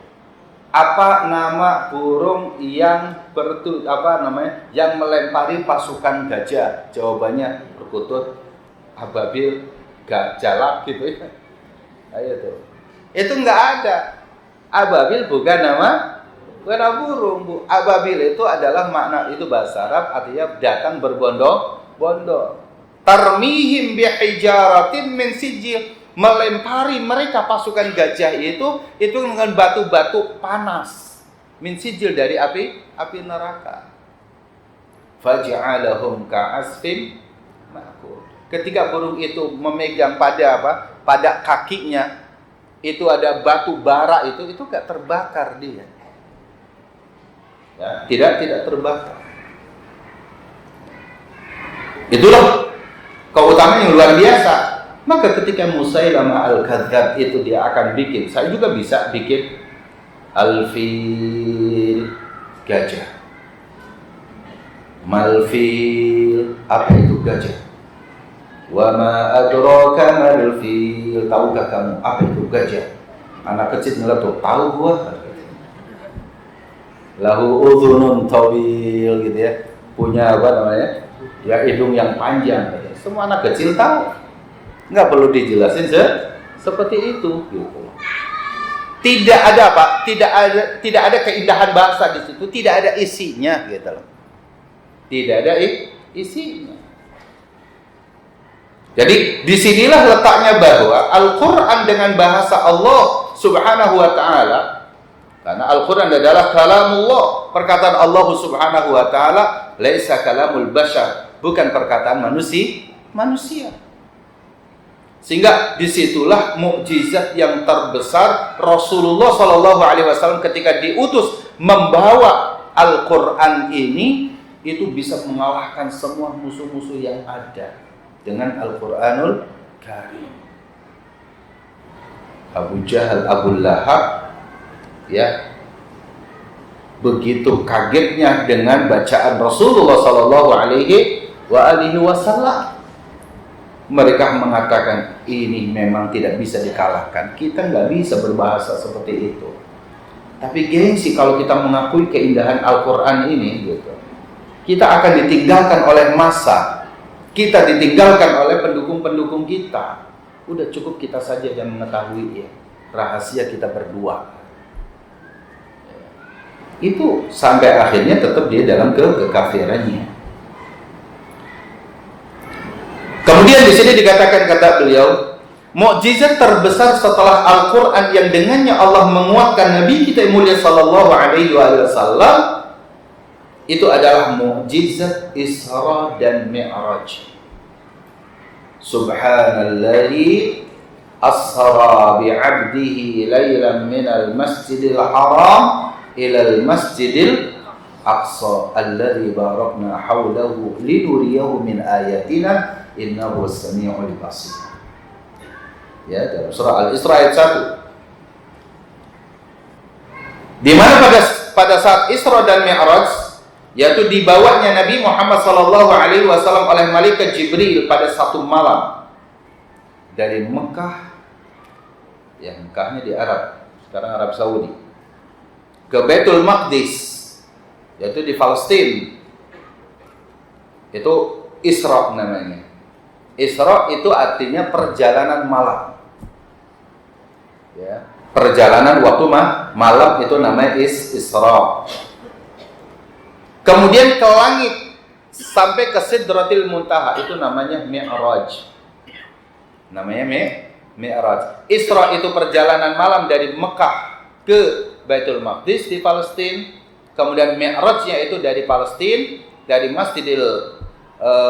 [SPEAKER 2] Apa nama burung yang yang melempari pasukan gajah? Jawabannya perkutut, ababil, jalak gitu ya. Ayo tuh. Itu enggak ada. Ababil bukan nama burung, Bu. Ababil itu adalah makna, itu bahasa Arab, artinya datang berbondong-bondong. Tarmihim bihijaratin min sijil, melempari mereka pasukan gajah itu dengan batu-batu panas, min sijil, dari api neraka. Faj'alahum ka'asfin ma'kul. Ketika burung itu memegang pada kakinya itu ada batu bara, itu enggak terbakar dia. Ya, tidak terbakar. Itulah keutamaan yang luar biasa. Maka ketika Musailamah al-Kadzdzab itu dia akan bikin, saya juga bisa bikin al-fil, gajah. Mal-fil, apa itu gajah? Wa ma adraka mal-fil, tahukah kamu apa itu gajah? Anak kecil ngeletuk, tahu gua. Lahu udhunun tawil, gitu ya. Punya apa namanya? Ya, hidung yang panjang. Semua anak kecil tahu, nggak perlu dijelasin seperti itu. Gitu. Tidak ada apa? Tidak ada keindahan bahasa di situ. Tidak ada isinya, gitu loh. Tidak ada isinya. Jadi disinilah letaknya bahwa Al-Quran dengan bahasa Allah Subhanahu Wa Taala, karena Al-Quran adalah kalamullah, perkataan Allah Subhanahu Wa Taala, laisa kalamul bashar, bukan perkataan manusia. Sehingga disitulah mukjizat yang terbesar Rasulullah Shallallahu Alaihi Wasallam ketika diutus membawa Al-Quran ini, itu bisa mengalahkan semua musuh-musuh yang ada dengan Al-Quranul Karim. Abu Jahal, Abu Lahab, ya, begitu kagetnya dengan bacaan Rasulullah Shallallahu Alaihi Wasallam. Mereka mengatakan ini memang tidak bisa dikalahkan. Kita nggak bisa berbahasa seperti itu. Tapi gengsi kalau kita mengakui keindahan Al-Quran ini, gitu. Kita akan ditinggalkan oleh massa. Kita ditinggalkan oleh pendukung-pendukung kita. Udah cukup kita saja yang mengetahui ya rahasia kita berdua. Itu sampai akhirnya tetap dia dalam kekafirannya. Kemudian di sini dikatakan, kata beliau, mukjizat terbesar setelah Al-Quran yang dengannya Allah menguatkan Nabi kita yang mulia Sallallahu Alaihi Wasallam itu adalah mukjizat Isra dan Mi'raj. Subhanalladzi asra bi'abdihi laylan minal masjidil haram ilal masjidil aqsa alladzi barakna hawlahu linuriyahu min ayatina innahu as-sami'ul basir. Ya, dalam surah Al-Isra ayat 1. Di mana pada saat Isra dan Mi'raj, yaitu dibawanya Nabi Muhammad SAW oleh malaikat Jibril pada satu malam dari Mekah, ya Mekahnya di Arab, sekarang Arab Saudi, ke Baitul Maqdis, yaitu di Palestina. Itu Isra namanya. Isra itu artinya perjalanan malam. Ya, perjalanan waktu malam itu namanya Isra. Kemudian ke langit sampai ke Sidratil Muntaha, itu namanya Mi'raj. Namanya Mi'raj. Isra itu perjalanan malam dari Mekah ke Baitul Maqdis di Palestina. Kemudian Mi'rajnya itu dari Palestina, dari Masjidil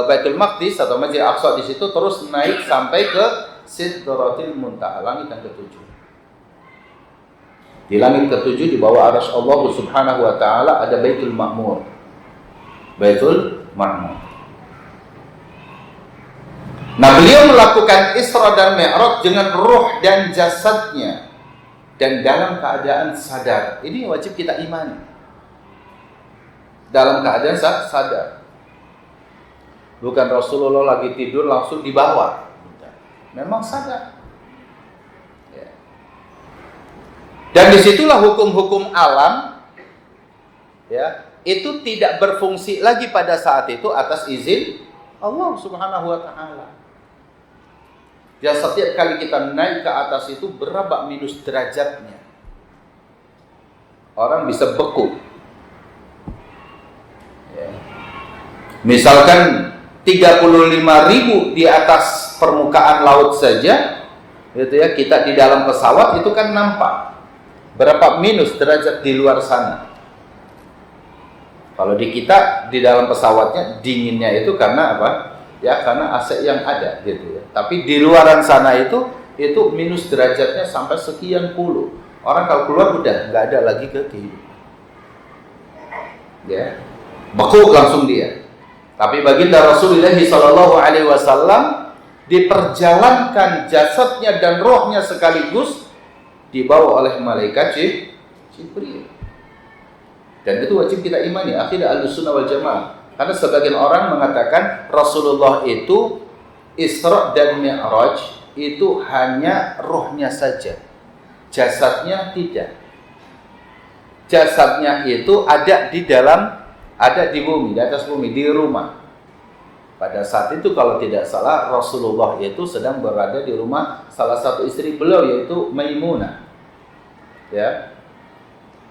[SPEAKER 2] Baitul Maqdis atau Masjid Aqsa di situ, terus naik sampai ke Sidratil Muntaha, langit yang ketujuh. Di langit ketujuh di bawah arsy Allah Subhanahu wa taala ada Baitul Ma'mur. Baitul Ma'mur. Nah, beliau melakukan Isra dan Mi'raj dengan ruh dan jasadnya dan dalam keadaan sadar. Ini wajib kita imani. Dalam keadaan sadar. Bukan Rasulullah lagi tidur langsung dibawa. Memang sadar. Ya. Dan disitulah hukum-hukum alam, ya, itu tidak berfungsi lagi pada saat itu atas izin Allah Subhanahu wa taala. Ya, setiap kali kita naik ke atas itu berapa minus derajatnya. Orang bisa beku. Ya. Misalkan 35.000 di atas permukaan laut saja, gitu ya, kita di dalam pesawat itu kan nampak berapa minus derajat di luar sana. Kalau di kita di dalam pesawatnya dinginnya itu karena apa? Ya karena AC yang ada gitu ya. Tapi di luaran sana itu minus derajatnya sampai sekian puluh. Orang kalau keluar udah nggak ada lagi kehidupan. Ya, beku langsung dia. Tapi baginda Rasulullah SAW diperjalankan jasadnya dan rohnya sekaligus dibawa oleh malaikat Jibril. Dan itu wajib kita imani, akidah Ahlussunnah wal Jamaah. Karena sebagian orang mengatakan Rasulullah itu Isra dan Mi'raj itu hanya rohnya saja, jasadnya tidak. Jasadnya itu ada di bumi, di atas bumi, di rumah. Pada saat itu kalau tidak salah Rasulullah itu sedang berada di rumah salah satu istri beliau, yaitu Maimunah. Ya.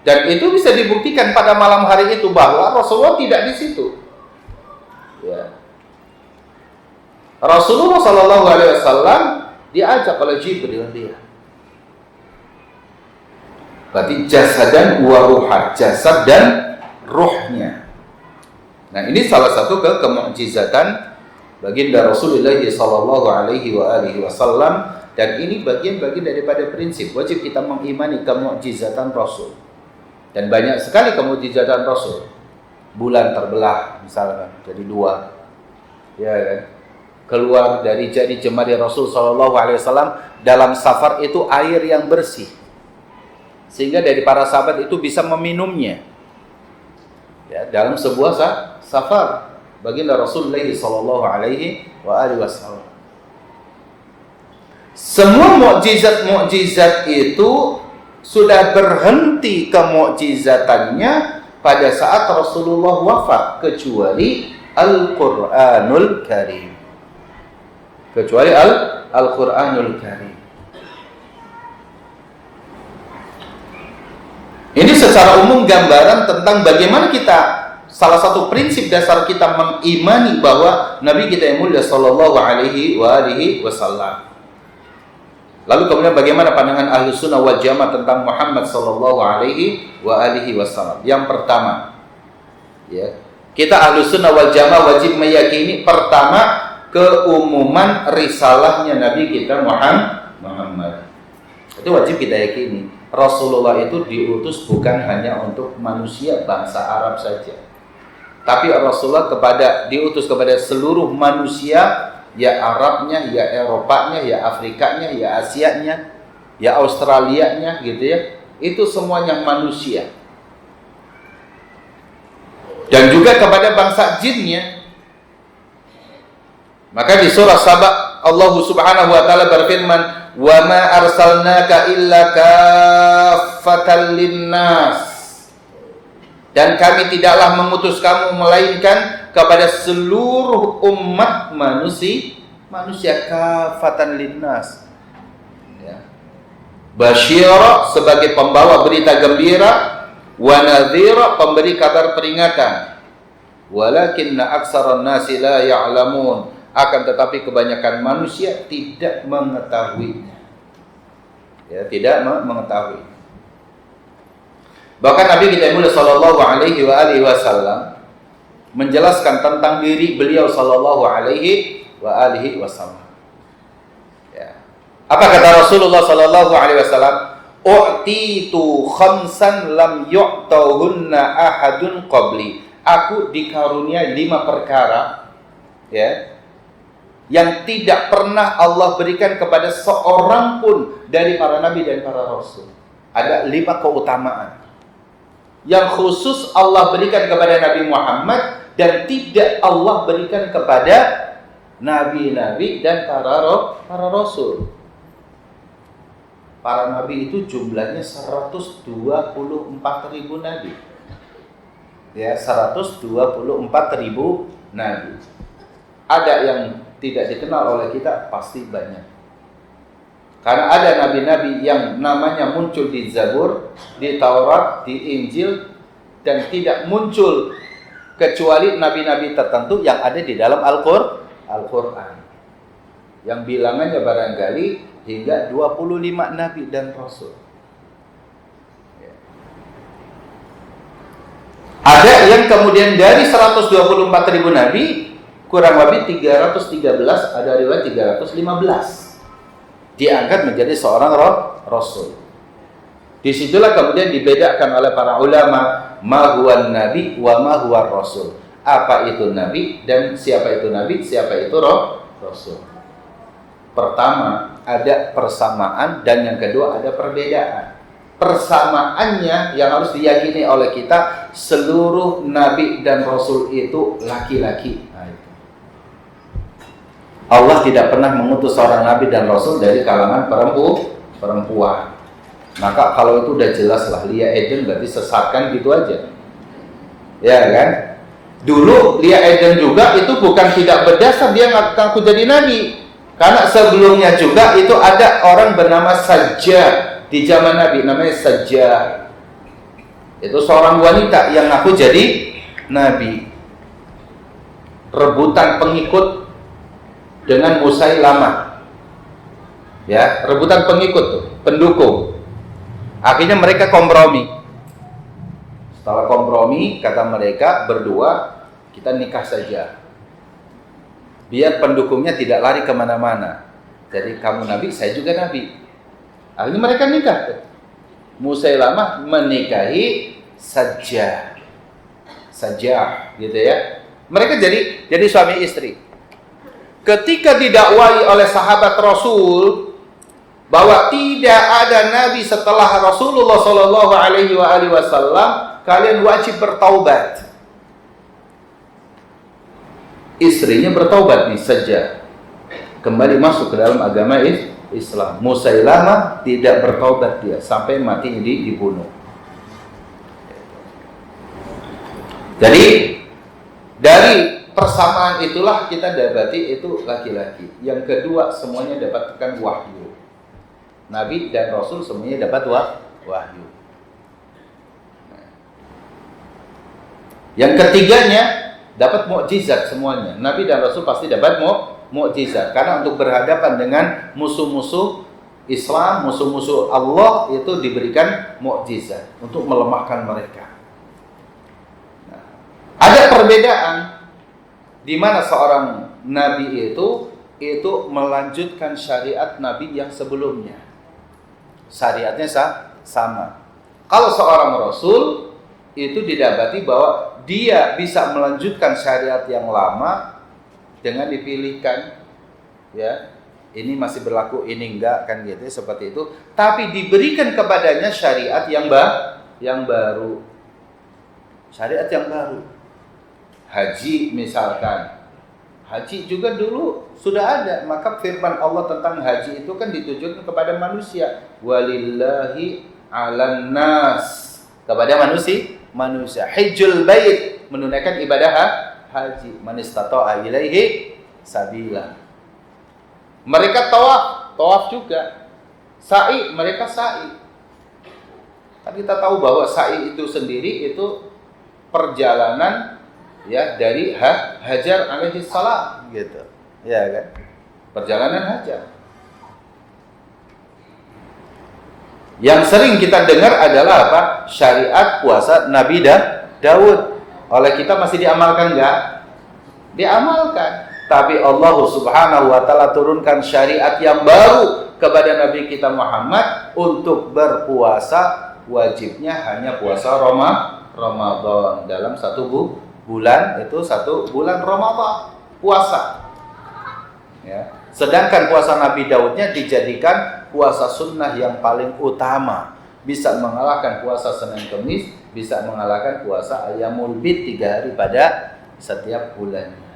[SPEAKER 2] Dan itu bisa dibuktikan pada malam hari itu bahwa Rasulullah tidak di situ. Ya. Rasulullah SAW diajak oleh Jibril dia. Berarti jasadan wa ruha, jasad dan ruhnya. Nah, ini salah satu kemukjizatan baginda Rasulullah SAW, dan ini bagian-bagian daripada prinsip wajib kita mengimani kemukjizatan Rasul. Dan banyak sekali kemukjizatan Rasul. Bulan terbelah misalkan jadi dua, ya kan? Keluar dari jadi jemari Rasul SAW dalam safar itu air yang bersih, sehingga dari para sahabat itu bisa meminumnya. Ya, dalam sebuah safar baginda Rasulullah SAW. Semua mukjizat itu sudah berhenti kemukjizatannya pada saat Rasulullah wafat, kecuali Al-Quranul Karim. Kecuali Al-Quranul Karim. Ini secara umum gambaran tentang bagaimana kita, salah satu prinsip dasar kita mengimani bahwa Nabi kita yang mulia sallallahu alaihi wasallam. Lalu kemudian bagaimana pandangan Ahlussunnah wal Jamaah tentang Muhammad sallallahu alaihi wasallam? Yang pertama, ya, kita Ahlussunnah wal Jamaah wajib meyakini pertama keumuman risalahnya Nabi kita Muhammad. Itu wajib kita yakini. Rasulullah itu diutus bukan hanya untuk manusia bangsa Arab saja, tapi Rasulullah diutus kepada seluruh manusia, ya Arabnya, ya Eropanya, ya Afrikanya, ya Asianya, ya Australianya, gitu ya. Itu semuanya manusia. Dan juga kepada bangsa jinnya. Maka di surah Saba Allah Subhanahu wa taala berfirman, "Wa ma arsalnaka illa kaffatan linnas." Dan kami tidaklah mengutus kamu melainkan kepada seluruh umat manusia kaffatan linnas. Ya. Basyira sebagai pembawa berita gembira, wa nadhira pemberi kabar peringatan. Walakinna aksaran nasi la ya'lamun. Akan tetapi kebanyakan manusia tidak mengetahuinya. Ya, tidak mengetahui. Bahkan Nabi kita mulia sallallahu alaihi wasallam menjelaskan tentang diri beliau sallallahu alaihi wasallam. Ya. Apa kata Rasulullah sallallahu alaihi wasallam? U'titu khamsan lam yu'tahunna ahadun qabli. Aku dikarunia 5 perkara, ya, yang tidak pernah Allah berikan kepada seorang pun dari para nabi dan para rasul. Ada 5 keutamaan yang khusus Allah berikan kepada Nabi Muhammad dan tidak Allah berikan kepada nabi-nabi dan para rasul. Para nabi itu jumlahnya 124.000 nabi. Ya, 124.000 nabi. Ada yang tidak dikenal oleh kita, pasti banyak. Karena ada nabi-nabi yang namanya muncul di Zabur, di Taurat, di Injil, dan tidak muncul kecuali nabi-nabi tertentu yang ada di dalam Al-Quran. Yang bilangannya barangkali hingga 25 nabi dan rasul. Ada yang kemudian dari 124.000 nabi, kurang lebih 313, ada riwayat 315 diangkat menjadi seorang rasul. Disitulah kemudian dibedakan oleh para ulama, ma huwan nabi wa ma huwar rasul. Apa itu nabi dan siapa itu nabi, siapa itu rasul. Pertama, ada persamaan, dan yang kedua ada perbedaan. Persamaannya yang harus diyakini oleh kita, seluruh nabi dan rasul itu laki-laki. Allah tidak pernah mengutus seorang nabi dan rasul dari kalangan perempuan. Maka kalau itu udah jelas lah, Lia Eden berarti sesatkan gitu aja. Ya kan? Dulu Lia Eden juga itu bukan tidak berdasar dia ngaku jadi nabi. Karena sebelumnya juga itu ada orang bernama Sajjah di zaman Nabi, namanya Sajjah. Itu seorang wanita yang ngaku jadi nabi. Rebutan pengikut dengan Musailamah, ya, rebutan pengikut tuh, pendukung. Akhirnya mereka kompromi. Setelah kompromi, kata mereka berdua, kita nikah saja, biar pendukungnya tidak lari kemana-mana. Jadi kamu nabi, saya juga nabi. Akhirnya mereka nikah. Musailamah menikahi Sajjah, gitu ya. Mereka jadi suami istri. Ketika didakwai oleh sahabat Rasul bahwa tidak ada nabi setelah Rasulullah Shallallahu Alaihi Wasallam, kalian wajib bertaubat. Istrinya bertaubat nih saja, kembali masuk ke dalam agama Islam. Musailamah tidak bertaubat dia sampai matinya dibunuh. Jadi dari persamaan itulah kita dapati itu laki-laki. Yang kedua, semuanya dapatkan wahyu. Nabi dan Rasul semuanya dapat wahyu. Yang ketiganya, dapat mukjizat semuanya. Nabi dan Rasul pasti dapat mukjizat. Karena untuk berhadapan dengan musuh-musuh Islam, musuh-musuh Allah, itu diberikan mukjizat untuk melemahkan mereka. Ada perbedaan di mana seorang nabi itu itu melanjutkan syariat Nabi yang sebelumnya. Syariatnya sama. Kalau seorang Rasul itu didapati bahwa dia bisa melanjutkan syariat yang lama dengan dipilihkan, ya, ini masih berlaku, ini enggak, kan gitu, seperti itu. Tapi diberikan kepadanya syariat yang baru. Syariat yang baru. Haji misalkan. Haji juga dulu sudah ada. Maka firman Allah tentang haji itu kan ditujukan kepada manusia. Walillahi 'alan nas. Kepada manusia. Hajjul bait, menunaikan ibadah haji. Man istata'a ilaihi sabila. Mereka tawaf juga. Sa'i, mereka sa'i. Kan kita tahu bahwa sa'i itu sendiri itu perjalanan, ya, dari Hajar alaihi salam gitu. Ya kan? Perjalanan Hajar. Yang sering kita dengar adalah apa? Syariat puasa Nabi Daud. Oleh kita masih diamalkan enggak? Diamalkan. Tapi Allah Subhanahu wa taala turunkan syariat yang baru kepada Nabi kita Muhammad untuk berpuasa, wajibnya hanya puasa Ramadan dalam satu bulan, itu 1 bulan Ramadan puasa. Ya. Sedangkan puasa Nabi Daudnya dijadikan puasa sunnah yang paling utama, bisa mengalahkan puasa Senin Kemis, bisa mengalahkan puasa Ayyamul Bid 3 hari pada setiap bulannya.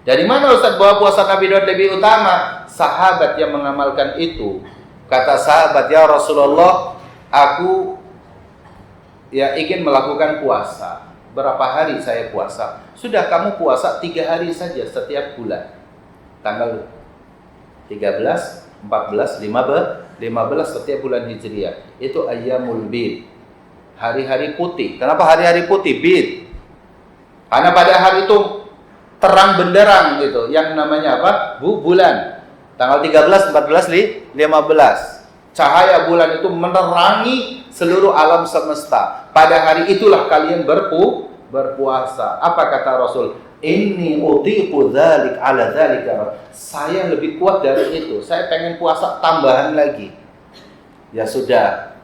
[SPEAKER 2] Dari mana Ustaz bahwa puasa Nabi Daud lebih utama? Sahabat yang mengamalkan itu. Kata sahabat, ya Rasulullah, aku ingin melakukan puasa. Berapa hari saya puasa? Sudah, kamu puasa 3 hari saja setiap bulan. Tanggal 13, 14, 15 setiap bulan Hijriah. Itu Ayyamul Bid. Hari-hari putih. Kenapa hari-hari putih? Bid. Karena pada hari itu terang benderang gitu, yang namanya apa? Bulan. Tanggal 13, 14, 15. Cahaya bulan itu menerangi seluruh alam semesta. Pada hari itulah kalian berpuasa. Apa kata Rasul? Inni utiqu dzalik ala dzalika. Saya lebih kuat dari itu. Saya pengen puasa tambahan lagi. Ya sudah.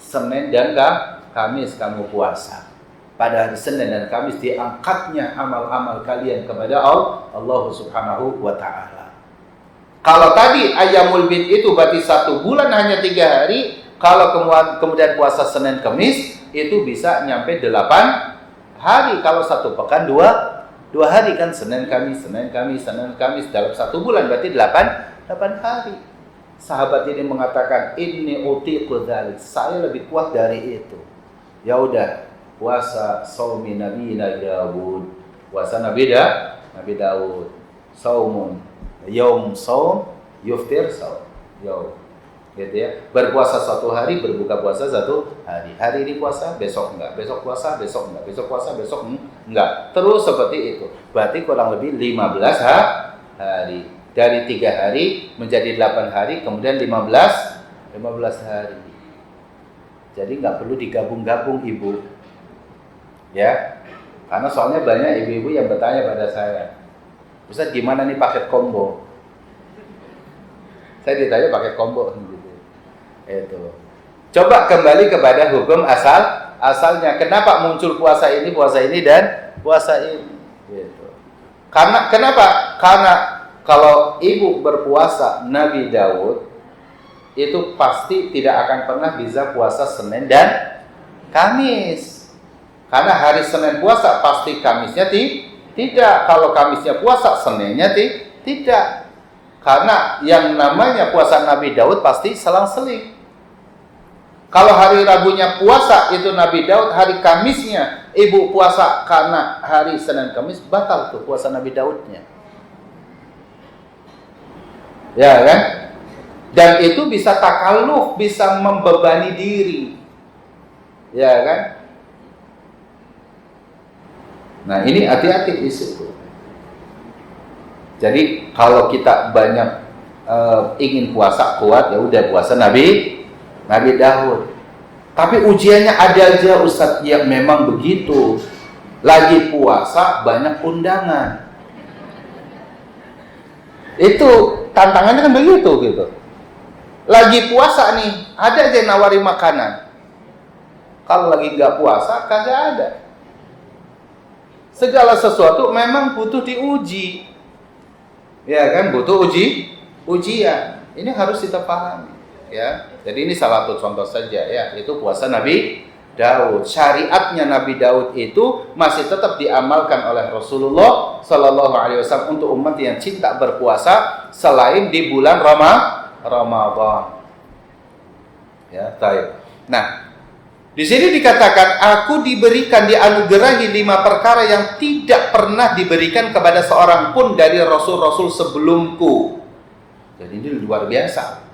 [SPEAKER 2] Senin dan Kamis kamu puasa. Pada hari Senin dan Kamis diangkatnya amal-amal kalian kepada Allah Subhanahu wa taala. Kalau tadi Ayyamul Bid itu berarti 1 bulan hanya 3 hari, kalau kemudian puasa Senin Kamis itu bisa nyampe 8 hari. Kalau 1 pekan 2 hari kan, Senin Kamis dalam 1 bulan berarti 8 hari. Sahabat ini mengatakan, inni utiqu dzalik, saya lebih kuat dari itu. Ya udah, puasa saumi Nabi Daud, puasa Nabi Daud, saumun yaum saum yuftir saum yaum, gitu ya, berpuasa 1 hari, berbuka puasa 1 hari. Hari ini puasa, besok enggak, besok puasa, besok enggak, besok puasa, besok enggak, terus seperti itu. Berarti kurang lebih 15 hari. Dari 3 hari menjadi 8 hari, kemudian 15 hari. Jadi nggak perlu digabung-gabung, Ibu. Ya, karena soalnya banyak ibu-ibu yang bertanya pada saya, Ustaz gimana nih paket combo? Saya ditanya paket combo gitu. Itu. Coba kembali kepada hukum asalnya. Kenapa muncul puasa ini dan puasa ini? Gitu. Karena kenapa? Karena kalau ibu berpuasa Nabi Daud itu pasti tidak akan pernah bisa puasa Senin dan Kamis. Karena hari Senin puasa, pasti Kamisnya tidak. Kalau Kamisnya puasa, Seninnya tidak. Karena yang namanya puasa Nabi Daud pasti selang-seling. Kalau hari Rabunya puasa, itu Nabi Daud, hari Kamisnya ibu puasa karena hari Senin Kamis, batal tuh puasa Nabi Daudnya. Ya kan? Dan itu bisa takalluf, bisa membebani diri. Ya kan? Nah, ini hati-hati di situ. Jadi kalau kita banyak ingin puasa kuat, ya udah puasa Nabi Daud. Tapi ujiannya ada aja, Ustaz, yang memang begitu. Lagi puasa banyak undangan. Itu tantangannya kan begitu gitu. Lagi puasa nih, ada aja yang nawari makanan. Kalau lagi nggak puasa, kagak ada. Segala sesuatu memang butuh diuji. Ya kan, butuh ujian. Ini harus kita pahami. Ya, jadi ini salah satu contoh saja ya, itu puasa Nabi Daud. Syariatnya Nabi Daud itu masih tetap diamalkan oleh Rasulullah Sallallahu Alaihi Wasallam untuk umat yang cinta berpuasa selain di bulan Ramadan. Ya, baik. Nah, di sini dikatakan aku diberikan, dianugerahi 5 perkara yang tidak pernah diberikan kepada seorang pun dari rasul-rasul sebelumku. Jadi ini luar biasa.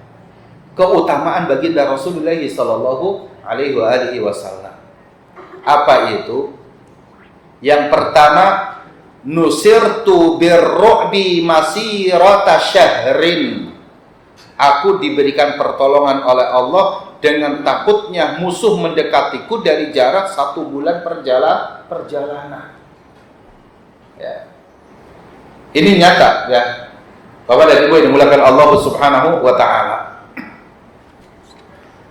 [SPEAKER 2] Keutamaan baginda Rasulullah sallallahu alaihi wasallam. Apa itu? Yang pertama, nusirtu birru'bi masirata syahrin. Aku diberikan pertolongan oleh Allah dengan takutnya musuh mendekatiku dari jarak 1 bulan perjalanan. Ya. Ini nyata ya. Bapak dan Ibu yang dimuliakan Allah Subhanahu wa taala.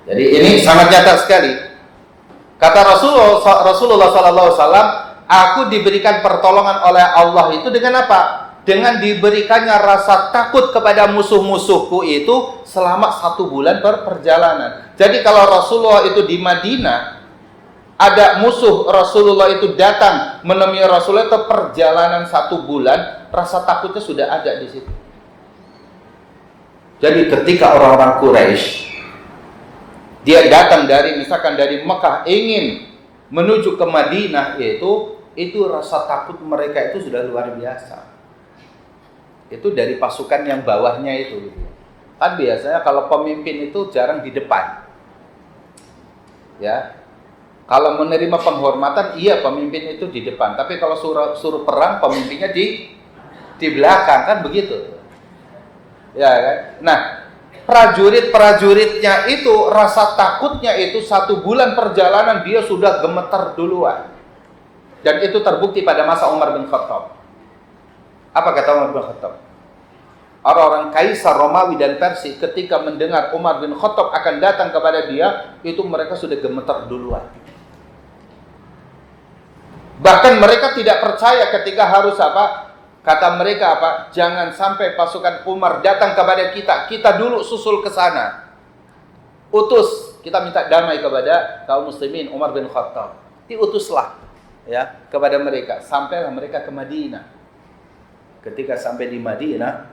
[SPEAKER 2] Jadi ini sangat nyata sekali. Kata Rasulullah sallallahu alaihi wasallam, aku diberikan pertolongan oleh Allah itu dengan apa? Dengan diberikannya rasa takut kepada musuh-musuhku itu selama 1 bulan perjalanan. Jadi kalau Rasulullah itu di Madinah, ada musuh Rasulullah itu datang menemui Rasulullah itu perjalanan 1 bulan, rasa takutnya sudah ada di situ. Jadi ketika orang-orang Quraisy dia datang dari misalkan dari Mekah ingin menuju ke Madinah, itu rasa takut mereka itu sudah luar biasa. Itu dari pasukan yang bawahnya itu. Kan biasanya kalau pemimpin itu jarang di depan. Ya. Kalau menerima penghormatan, iya pemimpin itu di depan. Tapi kalau suruh perang, pemimpinnya di belakang, kan begitu. Ya kan? Nah, prajurit-prajuritnya itu rasa takutnya itu 1 bulan perjalanan dia sudah gemetar duluan. Dan itu terbukti pada masa Umar bin Khattab. Apa kata Umar bin Khattab? Orang-orang Kaisar Romawi dan Persia ketika mendengar Umar bin Khattab akan datang kepada dia, itu mereka sudah gemetar duluan. Bahkan mereka tidak percaya ketika harus apa? Kata mereka apa? Jangan sampai pasukan Umar datang kepada kita. Kita dulu susul ke sana. Utus, kita minta damai kepada kaum muslimin Umar bin Khattab. Diutuslah ya kepada mereka. Sampailah mereka ke Madinah. Ketika sampai di Madinah,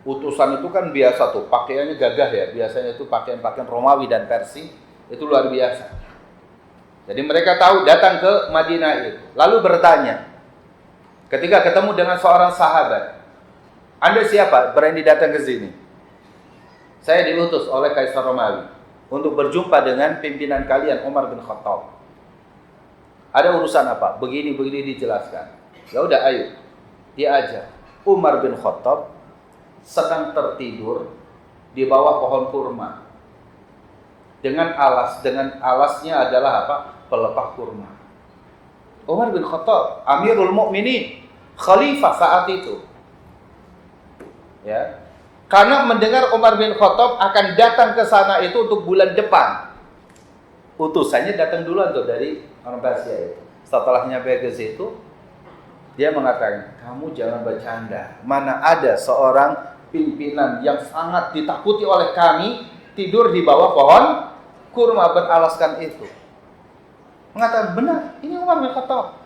[SPEAKER 2] utusan itu kan biasa tuh, pakaiannya gagah ya. Biasanya itu pakaian-pakaian Romawi dan Persia. Itu luar biasa. Jadi mereka tahu datang ke Madinah itu. Lalu bertanya, ketika ketemu dengan seorang sahabat, Anda siapa? Berani datang ke sini? Saya diutus oleh Kaisar Romawi untuk berjumpa dengan pimpinan kalian Umar bin Khattab. Ada urusan apa? Begini dijelaskan. Ya udah, ayo. Dia aja. Umar bin Khattab sedang tertidur di bawah pohon kurma. Dengan alasnya adalah apa? Pelepah kurma. Umar bin Khattab, Amirul Mukminin, khalifah saat itu. Ya. Karena mendengar Umar bin Khattab akan datang ke sana itu untuk bulan depan. Utusannya datang duluan tuh dari orang Persia itu. Setelah nyampe ke situ, dia mengatakan, kamu jangan bercanda. Mana ada seorang pimpinan yang sangat ditakuti oleh kami tidur di bawah pohon kurma beralaskan itu. Mengatakan, benar, ini Umar bin Khattab.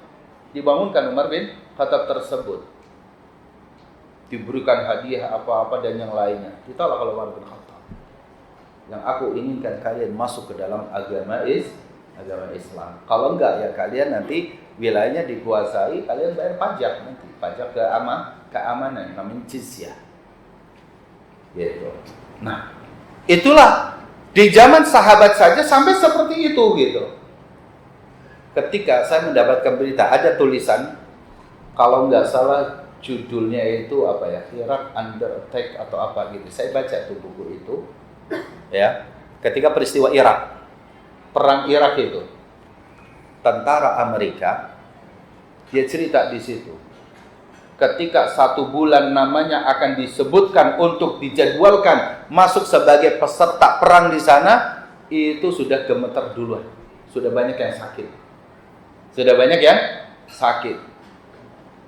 [SPEAKER 2] Dibangunkan Umar bin Khattab tersebut. Diberikan hadiah apa-apa dan yang lainnya. Ditolak oleh Umar bin Khattab. Yang aku inginkan kalian masuk ke dalam agama Islam. Kalau enggak ya kalian nanti wilayahnya dikuasai, kalian bayar pajak nanti. Pajak keamanan, namanya jizyah. Gitu. Nah, itulah di zaman sahabat saja sampai seperti itu gitu. Ketika saya mendapatkan berita, ada tulisan, kalau nggak salah judulnya itu apa ya, Iraq under attack atau apa gitu. Saya baca tuh buku itu, ya. Ketika peristiwa Irak, perang Irak itu, tentara Amerika, dia cerita di situ, ketika 1 bulan namanya akan disebutkan untuk dijadwalkan masuk sebagai peserta perang di sana, itu sudah gemeter duluan. Sudah banyak yang sakit. Sudah banyak yang sakit.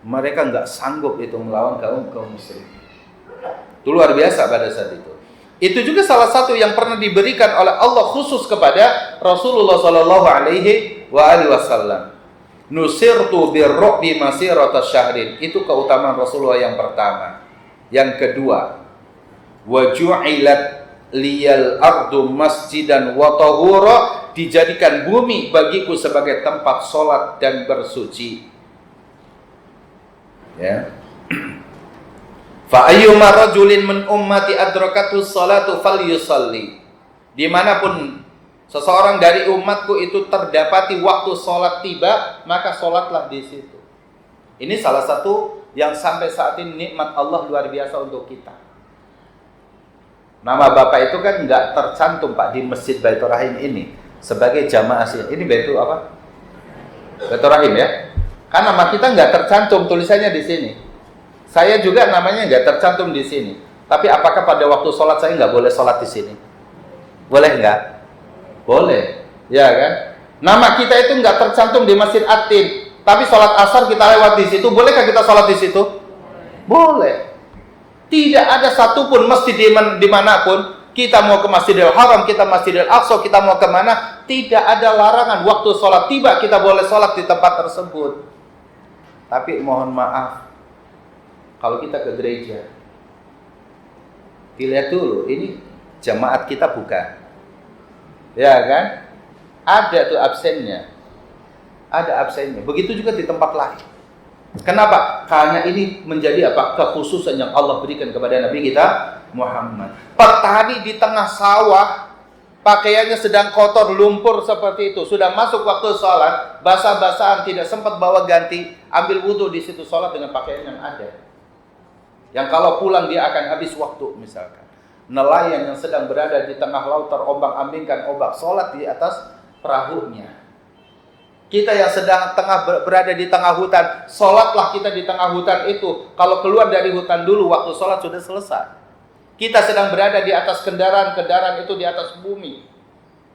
[SPEAKER 2] Mereka nggak sanggup itu melawan kaum muslim. Itu luar biasa pada saat itu. Itu juga salah satu yang pernah diberikan oleh Allah khusus kepada Rasulullah sallallahu alaihi wasallam. Nusirtu birru'bi masirata syahrin. Itu keutamaan Rasulullah yang pertama. Yang kedua, wa ju'ilat liyal ardu masjidan wa tahura, dijadikan bumi bagiku sebagai tempat sholat dan bersuci. Ya. Fa ayyuma rajulin min ummati adrakatu sholatu falyusalli. Dimanapun seseorang dari umatku itu terdapati waktu sholat tiba, maka sholatlah di situ. Ini salah satu yang sampai saat ini nikmat Allah luar biasa untuk kita. Nama bapak itu kan nggak tercantum Pak di Masjid Baitur Rahim ini sebagai jamaah sih. Ini Baitur apa? Baitur Rahim ya. Kan nama kita nggak tercantum tulisannya di sini. Saya juga namanya nggak tercantum di sini. Tapi apakah pada waktu sholat saya nggak boleh sholat di sini? Boleh nggak? Boleh, ya kan? Nama kita itu nggak tercantum di Masjid Atin, tapi sholat asar kita lewat di situ. Bolehkah kita sholat di situ? Boleh. Tidak ada satupun masjid dimanapun, kita mau ke Masjidil Haram, kita Masjidil Aqsa, kita mau kemana, tidak ada larangan. Waktu sholat tiba kita boleh sholat di tempat tersebut. Tapi mohon maaf, kalau kita ke gereja, dilihat dulu, ini jamaat kita bukan. Ya kan? Ada tuh absennya. Ada absennya. Begitu juga di tempat lain. Kenapa? Karena ini menjadi apa? Kekhususan yang Allah berikan kepada Nabi kita Muhammad. Petani di tengah sawah, pakaiannya sedang kotor, lumpur seperti itu, sudah masuk waktu sholat, basah-basahan, tidak sempat bawa ganti, ambil wudhu di situ sholat dengan pakaian yang ada. Yang kalau pulang dia akan habis waktu misalkan. Nelayan yang sedang berada di tengah laut terombang-ambingkan ombak, sholat di atas perahunya. Kita yang sedang berada di tengah hutan, sholatlah kita di tengah hutan itu. Kalau keluar dari hutan dulu, waktu sholat sudah selesai. Kita sedang berada di atas kendaraan itu di atas bumi.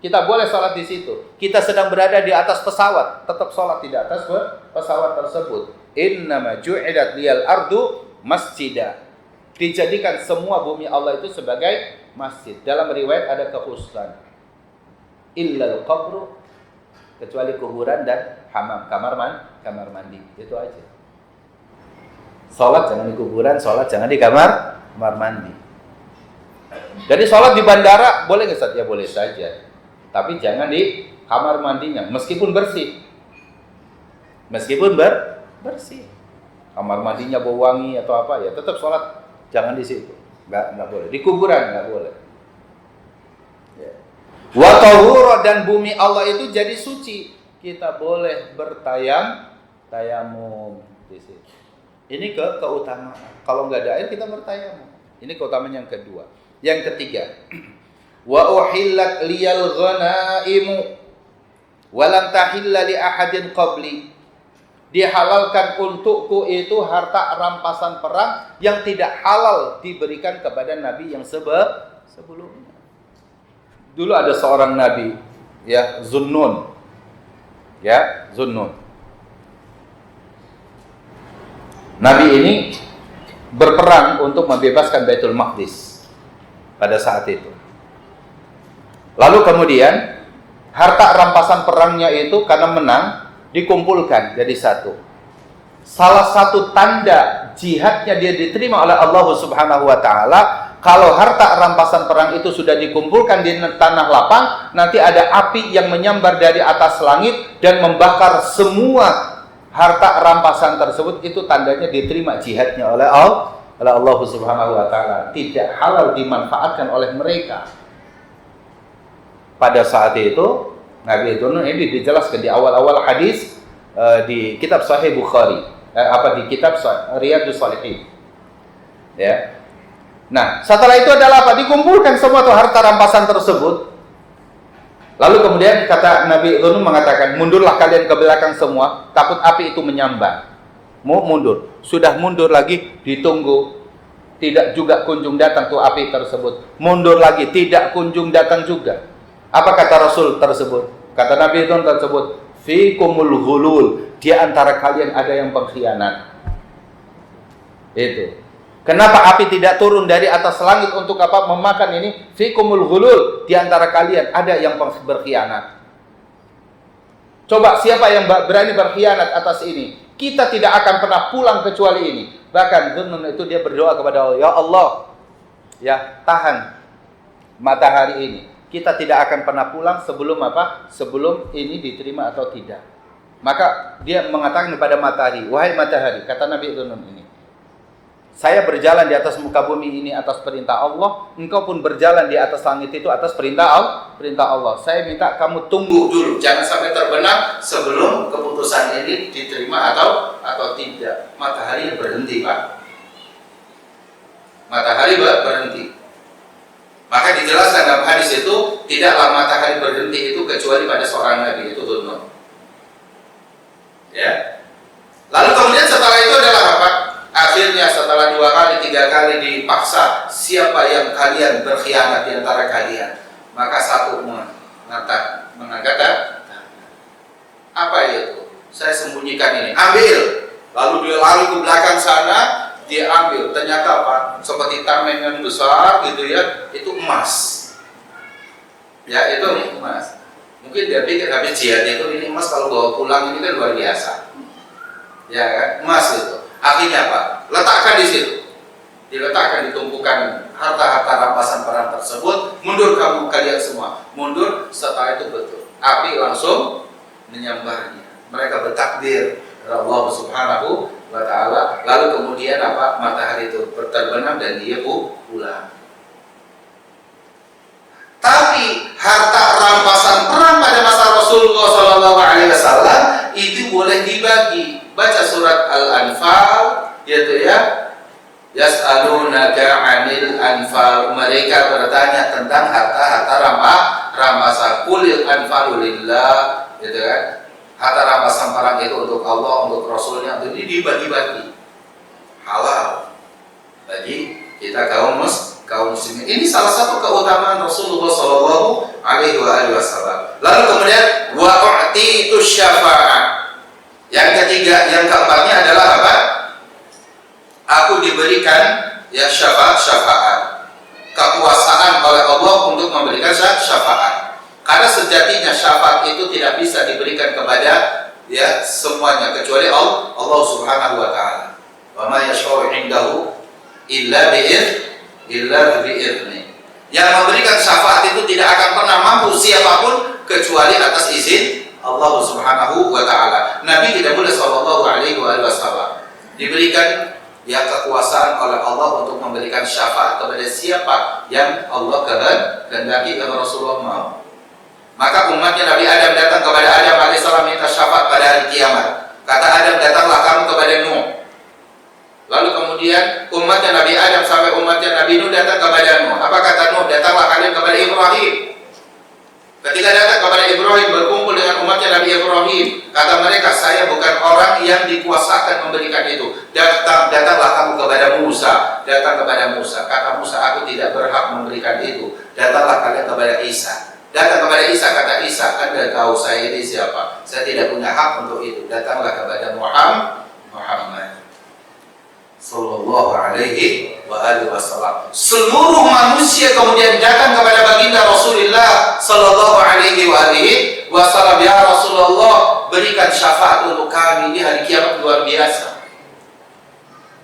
[SPEAKER 2] Kita boleh sholat di situ. Kita sedang berada di atas pesawat, tetap sholat di atas pesawat tersebut. Innama ju'ilat liyal ardu masjidah. Dijadikan semua bumi Allah itu sebagai masjid. Dalam riwayat ada kekhususan. Illal qabru, kecuali kuburan dan hamam, kamar mandi. Itu aja. Salat jangan di kuburan, salat jangan di kamar mandi. Jadi salat di bandara boleh nggak Ustaz? Ya boleh saja. Tapi jangan di kamar mandinya, meskipun bersih. Meskipun bersih. Kamar mandinya bau wangi atau apa, ya tetap salat. Jangan di situ, nggak boleh. Di kuburan nggak boleh. Ya. Wa tahura, dan bumi Allah itu jadi suci. Kita boleh tayamum di situ. Ini keutamaan. Kalau nggak ada air kita bertayamum. Ini keutamaan yang kedua. Yang ketiga, wa uhillat liyal ghanaimu wa lam tahilla li ahadin qabli. Dihalalkan untukku itu harta rampasan perang yang tidak halal diberikan kepada nabi yang sebelumnya. Dulu ada seorang nabi, ya, Zunnun. Ya, Zunnun. Nabi ini berperang untuk membebaskan Baitul Maqdis pada saat itu. Lalu kemudian harta rampasan perangnya itu karena menang dikumpulkan jadi satu. Salah satu tanda jihadnya dia diterima oleh Allah Subhanahu wa taala, kalau harta rampasan perang itu sudah dikumpulkan di tanah lapang, nanti ada api yang menyambar dari atas langit dan membakar semua harta rampasan tersebut. Itu tandanya diterima jihadnya oleh Allah Subhanahu wa taala. Tidak halal dimanfaatkan oleh mereka. Pada saat itu Nabi itu ini dijelaskan di awal-awal hadis di kitab Sahih Bukhari, di kitab Riyadhus Shalihin. Ya. Nah, setelah itu adalah apa? Dikumpulkan semua tuh harta rampasan tersebut. Lalu kemudian kata Nabi itu mengatakan, mundurlah kalian ke belakang semua, takut api itu menyambar. mau mundur. Sudah mundur lagi, ditunggu. Tidak juga kunjung datang tuh api tersebut. Mundur lagi, tidak kunjung datang juga. Apa kata Rasul tersebut? Kata Nabi itu tersebut, fikumul ghulul, di antara kalian ada yang pengkhianat. Itu. Kenapa api tidak turun dari atas langit untuk apa? Memakan ini? Fikumul ghulul, di antara kalian ada yang berkhianat. Coba siapa yang berani berkhianat atas ini? Kita tidak akan pernah pulang kecuali ini. Bahkan Dhunnun itu dia berdoa kepada Allah, ya Allah, ya tahan matahari ini. Kita tidak akan pernah pulang sebelum apa? Sebelum ini diterima atau tidak. Maka dia mengatakan kepada matahari, wahai matahari, kata Nabi Dhunnun ini, saya berjalan di atas muka bumi ini atas perintah Allah, engkau pun berjalan di atas langit itu atas perintah Allah. Saya minta kamu tunggu dulu, jangan sampai terbenam sebelum keputusan ini diterima atau tidak. Matahari berhenti, Pak. Matahari berhenti. Maka dijelaskan dalam hadis itu, tidaklah matahari berhenti itu kecuali pada seorang nabi, itu Dhunnun. Ya. Lalu kemudian setelah itu adalah apa? Akhirnya setelah 2 kali, 3 kali dipaksa, siapa yang kalian berkhianat di antara kalian? Maka satu mengatakan, apa itu? Saya sembunyikan ini, ambil. Lalu dia lari ke belakang sana, dia ambil. Ternyata apa? Seperti tameng yang besar gitu ya, itu emas. Ya, itu emas. Mungkin dia pikir habis jihad itu ini emas, kalau bawa pulang ini kan luar biasa. Ya kan, emas itu. Akhirnya apa? Letakkan di situ. Diletakkan, ditumpukan harta-harta rampasan perang tersebut. Mundur kalian semua. Mundur, setelah itu betul. Api langsung menyambarnya. Mereka bertakbir Allah Subhanahu wa ta'ala. Lalu kemudian apa? Matahari itu terbenam dan dia pulang. Tapi harta rampasan perang pada masa Rasulullah SAW itu boleh dibagi. Baca surat Al-Anfal, yaitu ya, yas'alunaka 'anil anfal, mereka bertanya tentang harta-harta rampasan. Qulil anfalu lillah, gitu kan? Harta rampasan perang itu untuk Allah, untuk Rasulnya, untuk dibagi-bagi. Halal bagi kita kaum muslimin. Ini salah satu keutamaan Rasulullah Shallallahu Alaihi Wasallam. Lalu kemudian wa'u'titu syafa'ah. Yang ketiga, yang keempatnya adalah apa? Aku diberikan ya syafaat, kekuasaan oleh Allah untuk memberikan syafaat. Karena sejatinya syafaat itu tidak bisa diberikan kepada ya semuanya kecuali Allah Subhanahu wa taala. Wa ma yashfa'u 'indahu illa bi'idznih. Yang memberikan syafaat itu tidak akan pernah mampu siapapun kecuali atas izin Allah Subhanahu wa ta'ala. Nabi tidak boleh sallallahu alaihi wasallam diberikan ya kekuasaan oleh Allah untuk memberikan syafaat kepada siapa yang Allah kehendaki dan Rasulullah mau. Maka umatnya Nabi Adam datang kepada Adam alaihissalam minta syafaat pada hari kiamat. Kata Adam, datanglah kamu kepada Nuh. Lalu kemudian umatnya Nabi Adam sampai umatnya Nabi Nuh datang kepada Nuh. Apa kata Nuh? Datanglah kalian kepada Ibrahim. Ketika datang kepada Ibrahim, berkumpul dengan umatnya Nabi Ibrahim, kata mereka, saya bukan orang yang dikuasakan memberikan itu. Datanglah kamu kepada Musa. Datang kepada Musa. Kata Musa, aku tidak berhak memberikan itu. Datanglah kalian kepada Isa. Datang kepada Isa, kata Isa, Anda tahu saya ini siapa? Saya tidak punya hak untuk itu. Datanglah kepada Muhammad Sallallahu alaihi wasallam. Seluruh manusia kemudian datang kepada baginda Rasulullah Sallallahu alaihi wasallam. Ya Rasulullah, berikan syafaat untuk kami di hari kiamat luar biasa.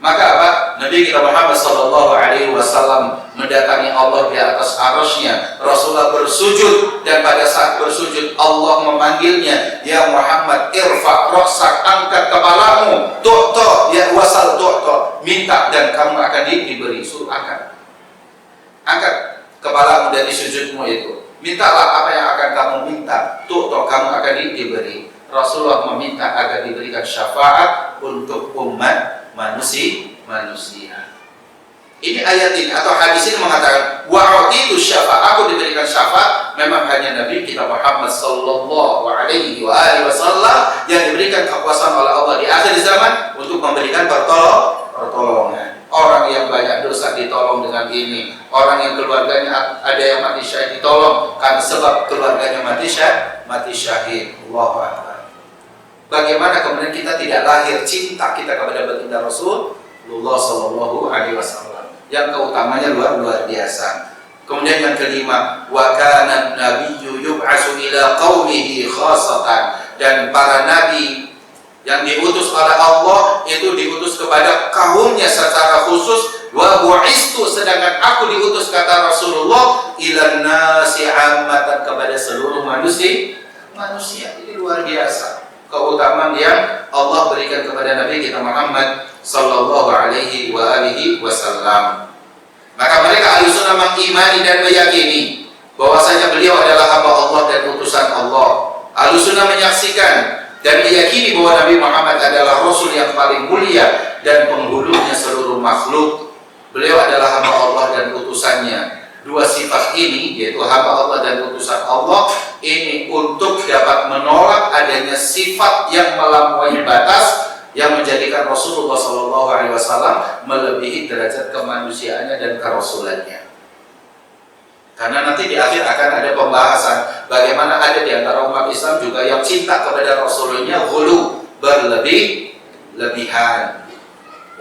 [SPEAKER 2] Maka apa? Nabi kita Muhammad Sallallahu alaihi wasallam mendatangi Allah di atas arasy-Nya. Rasulullah bersujud, dan pada saat bersujud Allah memanggilnya, ya Muhammad, irfa' ra'sak, angkat kepalamu, tu'ta, ya wasal tu'ta, minta dan kamu akan diberi. Suruh angkat kepalamu dari sujudmu itu, mintalah apa yang akan kamu minta, tu'ta, kamu akan diberi. Rasulullah meminta agar diberikan syafaat untuk umat manusia. Ini ayat ini atau hadis ini mengatakan wa'atitu syafa', aku diberikan syafaat. Memang hanya Nabi kita Muhammad sallallahu alaihi wasallam yang diberikan kekuasaan oleh Allah di akhir zaman untuk memberikan pertolongan. Orang yang banyak dosa ditolong dengan ini, orang yang keluarganya ada yang mati syahid ditolong karena sebab keluarganya mati syahid. Allahu akbar. Bagaimana kemudian kita tidak lahir cinta kita kepada baginda Rasulullah sallallahu alaihi wasallam yang keutamanya luar biasa. Kemudian yang kelima, wa kana nabiyyu yub'atsu ila qaumihi khassatan, dan para nabi yang diutus oleh Allah itu diutus kepada kaumnya secara khusus. Wa bu'istu, sedangkan aku diutus kata Rasulullah ilan nasi ammatan, kepada seluruh manusia. Ini luar biasa keutamaan yang Allah berikan kepada Nabi kita Muhammad sallallahu alaihi wasallam. Maka mereka Ahlussunnah mengimani dan meyakini bahwasanya beliau adalah hamba Allah dan utusan Allah. Ahlussunnah menyaksikan dan meyakini bahwa Nabi Muhammad adalah Rasul yang paling mulia dan penghulunya seluruh makhluk. Beliau adalah hamba Allah dan utusannya. Dua sifat ini, yaitu hamba Allah dan utusan Allah, ini untuk dapat menolak adanya sifat yang melampaui batas yang menjadikan Rasulullah SAW melebihi derajat kemanusiaannya dan kerasulannya. Karena nanti di akhir akan ada pembahasan bagaimana ada di antara umat Islam juga yang cinta kepada Rasulnya ghulu, berlebihan.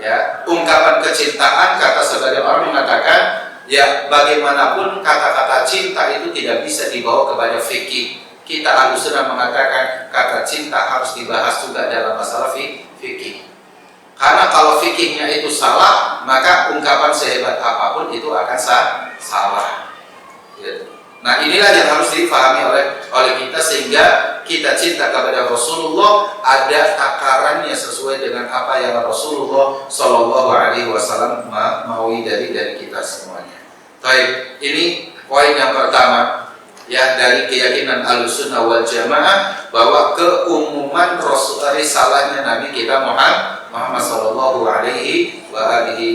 [SPEAKER 2] Ya, ungkapan kecintaan, kata sebagian orang mengatakan, ya bagaimanapun kata-kata cinta itu tidak bisa dibawa kepada fikih. Kita Ahlussunnah mengatakan kata cinta harus dibahas juga dalam masalah fikih. Karena kalau fikihnya itu salah, maka ungkapan sehebat apapun itu akan salah. Nah, inilah yang harus dipahami oleh kita sehingga kita cinta kepada Rasulullah ada takarannya sesuai dengan apa yang Rasulullah Shallallahu Alaihi Wasallam maui dari kita semuanya. Baik, ini poin yang pertama ya dari keyakinan Ahlussunnah wal Jamaah bahwa keumuman risalahnya Nabi kita Muhammad Shallallahu Alaihi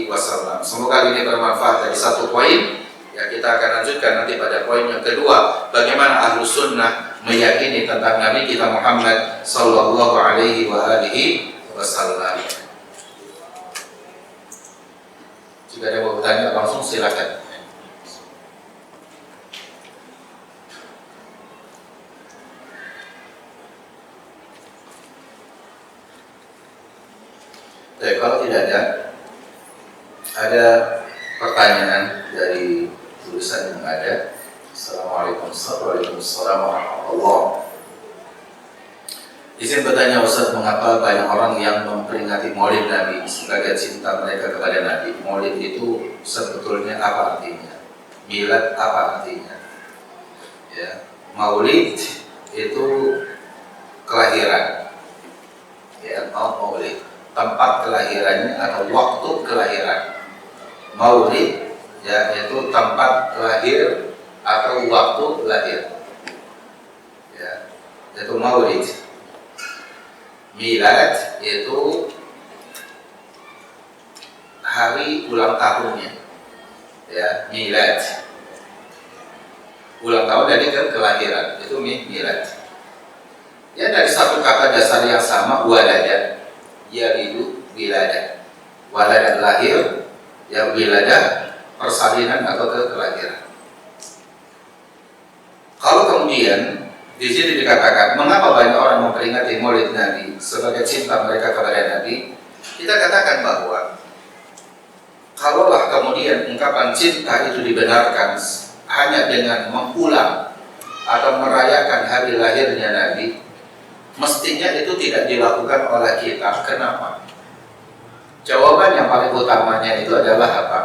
[SPEAKER 2] Wasallam. Semoga ini bermanfaat dari satu poin. Ya, kita akan lanjutkan nanti pada poin yang kedua, bagaimana Ahlussunnah meyakini tentang Nabi kita Muhammad Sallallahu Alaihi Wasallam. Jika ada yang mau bertanya langsung silakan. Kalau tidak ada pertanyaan dari tulisan yang ada. Assalamualaikum warahmatullahi wabarakatuh. Izin bertanya Ustaz, mengapa banyak orang yang memperingati Maulid Nabi sebagai cinta mereka kepada Nabi? Maulid itu sebetulnya apa artinya? Milad apa artinya? Ya, Maulid itu kelahiran. Ya, Maulid tempat kelahirannya atau waktu kelahiran. Maulid ya itu tempat lahir atau waktu lahir. Ya, itu Maulid. Milad itu hari ulang tahunnya. Ya, milad. Ulang tahun dari kelahiran itu milad. Ya, dari satu kata dasar yang sama, walada, yalidu, wilada. Walada lahir, ya wilada persalinan atau kelahiran. Kalau kemudian di sini dikatakan mengapa banyak orang memperingati Maulid Nabi sebagai cinta mereka kepada Nabi, kita katakan bahwa kalaulah kemudian ungkapan cinta itu dibenarkan hanya dengan mengulang atau merayakan hari lahirnya Nabi, mestinya itu tidak dilakukan oleh kita. Kenapa? Jawaban yang paling utamanya itu adalah apa?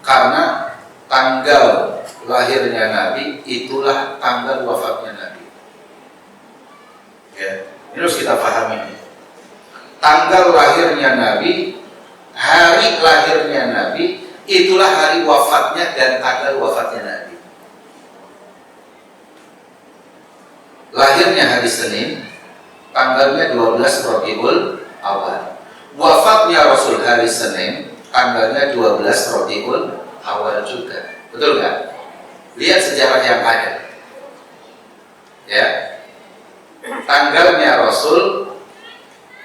[SPEAKER 2] Karena tanggal lahirnya Nabi itulah tanggal wafatnya Nabi. Ya, ini harus kita pahami. Tanggal lahirnya Nabi, hari lahirnya Nabi, itulah hari wafatnya dan tanggal wafatnya Nabi. Lahirnya hari Senin, tanggalnya 12 Rabiul Awal. Wafatnya Rasul hari Senin, tanggalnya 12 Rabiul Awal juga. Betul nggak? Lihat sejarah yang ada. Ya. Tanggalnya Rasul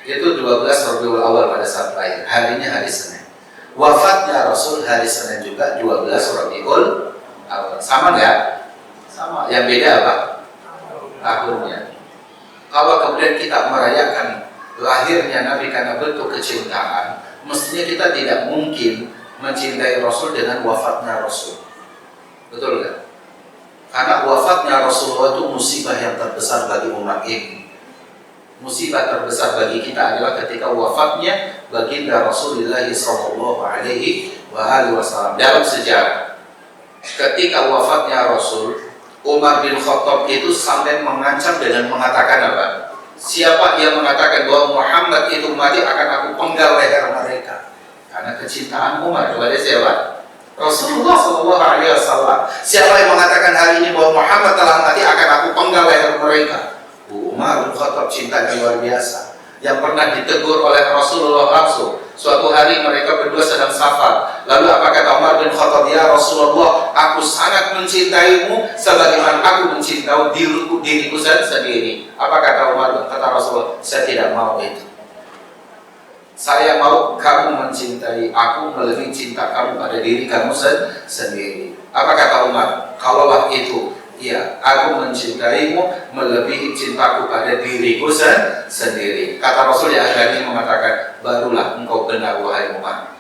[SPEAKER 2] itu 12 Rabiul Awal pada saat lahir. Harinya hari Senin. Wafatnya Rasul hari Senin juga 12 Rabiul Awal. Sama nggak? Sama. Yang beda apa? Tahunnya. Kalau kemudian kita merayakan lahirnya Nabi karena bentuk kecintaan, mestinya kita tidak mungkin mencintai Rasul dengan wafatnya Rasul. Betul nggak? Karena wafatnya Rasulullah itu musibah yang terbesar bagi umat ini. Musibah terbesar bagi kita adalah ketika wafatnya baginda Rasulullah sallallahu alaihi wasallam. Dalam sejarah, ketika wafatnya Rasul, Umar bin Khattab itu sampai mengancam dengan mengatakan apa? Siapa yang mengatakan bahwa Muhammad itu mati akan aku penggal leher mereka. Karena kecintaan Umar kepada siapa? Rasulullah sallallahu alaihi wasallam. Siapa yang mengatakan hari ini bahwa Muhammad telah mati akan aku penggal leher mereka. Umar bin Khattab cintanya luar biasa. Yang pernah ditegur oleh Rasulullah langsung. Suatu hari mereka berdua sedang safar. Lalu apa kata Umar bin Khattab? Ya Rasulullah, aku sangat mencintaimu sebagaimana aku mencintai diriku sendiri. Apa kata Umar? Kata Rasulullah, saya tidak mau itu. Saya mau kamu mencintai aku melebihi cinta kamu pada diri kamu sendiri. Apa kata Umar? Kalaulah itu, ya, aku mencintaimu melebihi cintaku pada diriku sendiri. Kata Rasul yang akhirnya mengatakan, barulah engkau benar wahai Umar.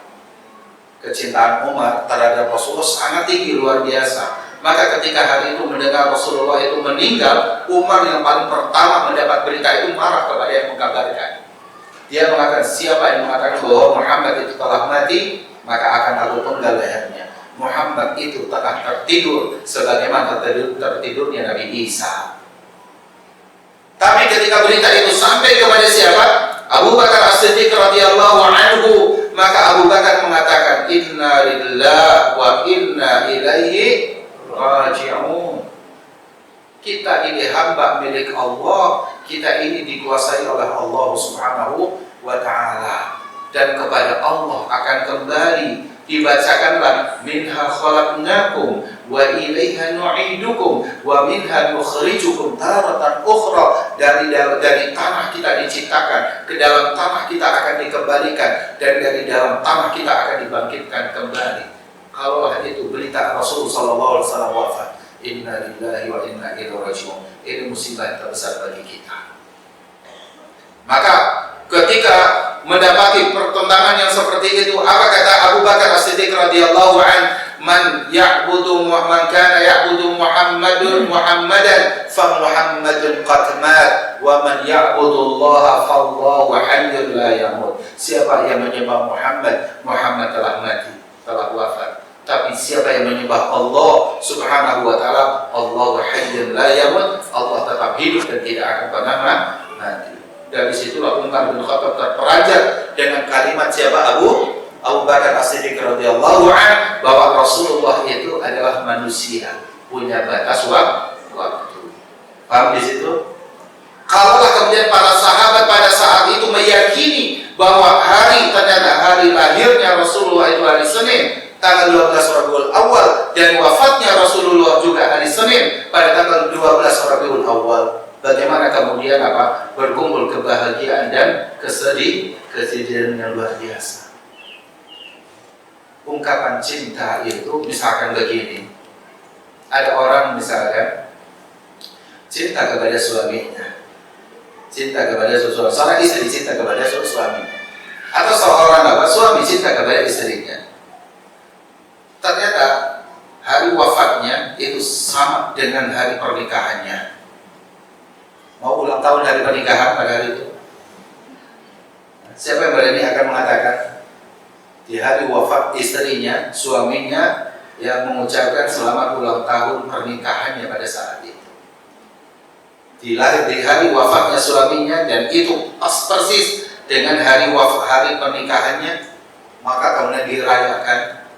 [SPEAKER 2] Kecintaan Umar terhadap Rasulullah sangat tinggi, luar biasa. Maka ketika hari itu mendengar Rasulullah itu meninggal, Umar yang paling pertama mendapat berita itu marah kepada yang mengkabarkan. Dia mengatakan, siapa yang mengatakan bahwa Muhammad itu telah mati, maka akan aku penggal lehernya. Muhammad itu telah tertidur sebagaimana tertidurnya Nabi Isa. Tapi ketika berita itu sampai kepada siapa? Abu Bakar As-Siddiq radhiyallahu anhu, maka Abu Bakar mengatakan, inna lillahi wa inna ilaihi raji'un. Kita ini hamba milik Allah, kita ini dikuasai oleh Allah Subhanahu wa ta'ala, dan kepada Allah akan kembali. Dibacakanlah, minha khalaqnakum wa ilaiha nu'idukum wa minha nukhrijukum taratan ukhra. Dari tanah kita diciptakan, ke dalam tanah kita akan dikembalikan, dan dari dalam tanah kita akan dibangkitkan kembali. Kalau itu berita Rasulullah sallallahu alaihi wasallam wafat, inna lillahi wa inna ilaihi raji'un. Ini musibah yang terbesar bagi kita. Maka ketika mendapati pertentangan yang seperti itu, apa kata Abu Bakar As-Siddiq radhiyallahu an? Man kana ya'budu Muhammadan fa Muhammadun qad mat wa man ya'budu Allah fa Allahu hayyun la yamut. Siapa yang menyembah Muhammad, Muhammad telah mati, telah wafat. Tapi siapa yang menyembah Allah Subhanahu wa ta'ala, Allah hayyun la yamut, Allah tetap hidup dan tidak akan pernah mati. Dari situlah Umar bin Khattab terperanjat dengan kalimat siapa? Abu Bakar As-Siddiq radhiyallahu anhu, bahwa Rasulullah itu adalah manusia, punya batas waktu. Paham di situ? Kalaulah kemudian para sahabat pada saat itu meyakini bahwa ternyata hari lahirnya Rasulullah itu hari Senin, tanggal 12 Rabiul Awal, dan wafatnya Rasulullah juga hari Senin pada tanggal 12 Rabiul Awal, bagaimana kemudian berkumpul kebahagiaan dan kesedihan yang luar biasa. Ungkapan cinta itu misalkan begini, ada orang misalkan cinta kepada suaminya, cinta kepada seorang istri cinta kepada suaminya, atau seorang suami cinta kepada istrinya. Ternyata hari wafatnya itu sama dengan hari pernikahannya. Mau ulang tahun hari pernikahan pada hari itu, siapa yang berani akan mengatakan di hari wafat istrinya, suaminya yang mengucapkan selamat ulang tahun pernikahannya pada saat itu? Di hari wafatnya suaminya, dan itu pas persis dengan hari pernikahannya, maka kemudian dirayakan.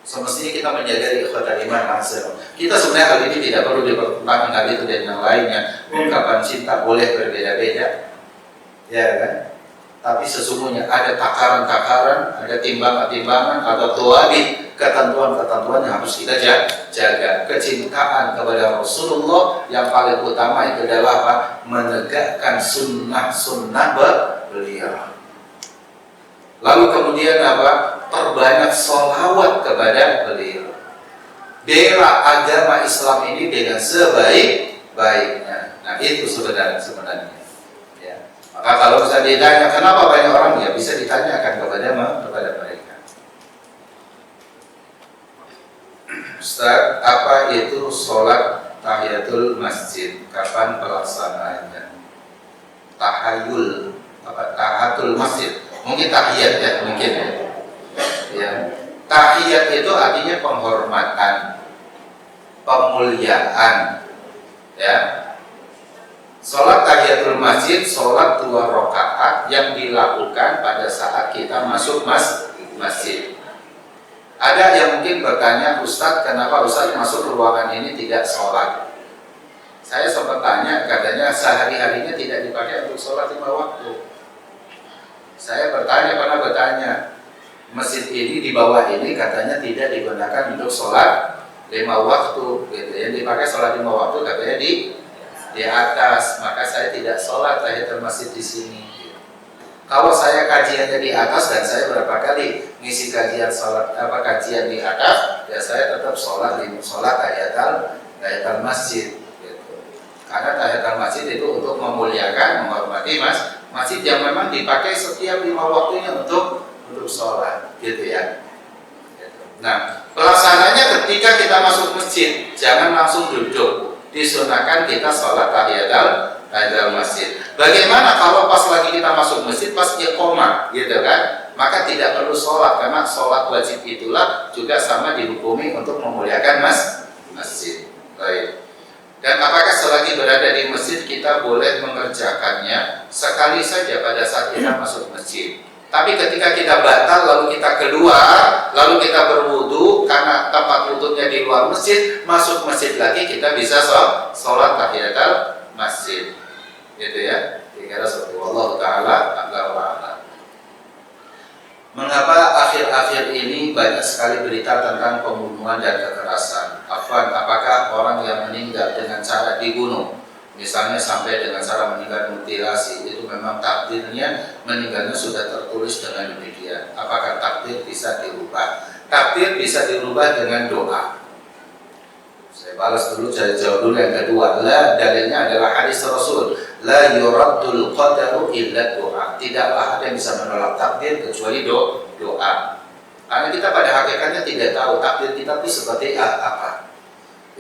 [SPEAKER 2] Semestinya kita menyadari ikhwatal iman ma'asyiral. Kita sebenarnya hal ini tidak perlu dipertentangkan hal itu dan yang lainnya. Ungkapan cinta boleh berbeda-beda, ya kan?
[SPEAKER 1] tapi sesungguhnya ada takaran-takaran, ada timbangan-timbangan, ada tuabit, ketentuan-ketentuan yang harus kita jaga. Kecintaan kepada Rasulullah yang paling utama itu adalah apa? Menegakkan sunnah-sunnah beliau. Lalu kemudian apa? Perbanyak sholawat kepada beliau. Bela agama Islam ini dengan sebaik-baiknya. Nah itu sebenarnya. Ya. Maka kalau bisa ditanya kenapa banyak orang, ya bisa ditanyakan kepada mereka. Ustaz, apa itu sholat tahiyatul masjid? Kapan pelaksanaannya? Tahiyatul masjid. Mungkin tahiyat ya, mungkin ya. Ya. Tahiyat itu artinya penghormatan, pemuliaan. Ya. Sholat tahiyatul masjid, sholat 2 rakaat yang dilakukan pada saat kita masuk masjid. Ada yang mungkin bertanya, Ustadz, kenapa Ustadz masuk ruangan ini tidak sholat? Saya sempat tanya, katanya sehari-harinya tidak dipakai untuk sholat 5 waktu. Saya pernah bertanya, masjid ini di bawah ini katanya tidak digunakan untuk sholat 5 waktu, gitu. Yang dipakai sholat 5 waktu katanya di atas, maka saya tidak sholat tahiyatul masjid di sini. Kalau saya kajiannya di atas dan saya berapa kali ngisi kajian kajian di atas, ya saya tetap sholat tahiyatul masjid. Gitu. Karena tahiyatul masjid itu untuk memuliakan, menghormati masjid yang memang dipakai setiap 5 waktunya untuk sholat, gitu ya. Nah, pelaksananya ketika kita masuk masjid, jangan langsung duduk. Disunahkan kita sholat tahiyatul masjid. Bagaimana kalau pas lagi kita masuk masjid, pas iqamah, gitu kan? Maka tidak perlu sholat, karena sholat wajib itulah juga sama dihukumi untuk memuliakan masjid. Baik. Dan apakah selagi berada di masjid kita boleh mengerjakannya sekali saja pada saat kita masuk masjid? Tapi ketika kita batal lalu kita keluar, lalu kita berwudu karena tempat wudhunya di luar masjid, masuk masjid lagi kita bisa sholat tahiyatul masjid. Gitu ya. Kira-kira seperti Allah Ta'ala a'lam. Mengapa akhir-akhir ini banyak sekali berita tentang pembunuhan dan kekerasan? Apakah orang yang meninggal dengan cara dibunuh, misalnya sampai dengan cara meninggal mutilasi, itu memang takdirnya meninggalnya sudah tertulis dengan demikian? Apakah takdir bisa dirubah? Takdir bisa dirubah dengan doa. Saya balas dulu, saya jawab dulu yang kedua. Dalilnya adalah hadis Rasul, la yuraddul qadaru illa doa. Tidaklah ada yang bisa menolak takdir kecuali doa. Karena kita pada hakikatnya tidak tahu takdir kita itu seperti apa.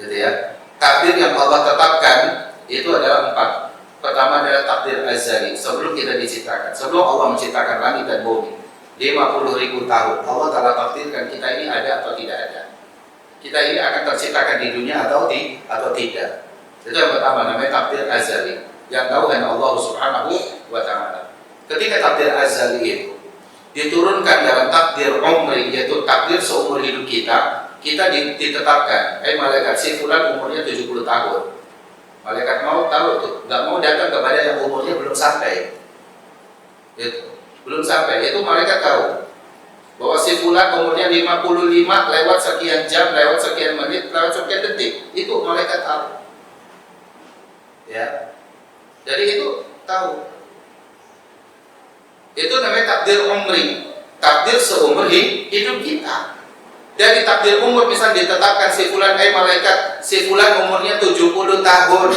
[SPEAKER 1] Gitu ya. Takdir yang Allah tetapkan itu adalah 4. Pertama adalah takdir azali, sebelum kita diciptakan. Sebelum Allah menciptakan langit dan bumi 50.000 tahun, Allah telah takdirkan kita ini ada atau tidak ada. Kita ini akan terciptakan di dunia atau tidak. Itu yang pertama, namanya takdir azali. Yang tahu hanya Allah Subhanahu wa Ta'ala. Ketika takdir azali itu diturunkan dalam takdir umri, yaitu takdir seumur hidup kita ditetapkan, malaikat si fulan umurnya 70 tahun. Malaikat maut tahu itu, nggak mau datang kepada yang umurnya belum sampai. Belum sampai, itu malaikat tahu bahwa si fulan umurnya 55 lewat sekian jam, lewat sekian menit, lewat sekian detik. Itu malaikat tahu. Ya. Jadi itu tahu. Itu namanya takdir umri, takdir seumur hidup kita. Dari takdir umur misalnya ditetapkan si fulan, malaikat si fulan umurnya 70 tahun.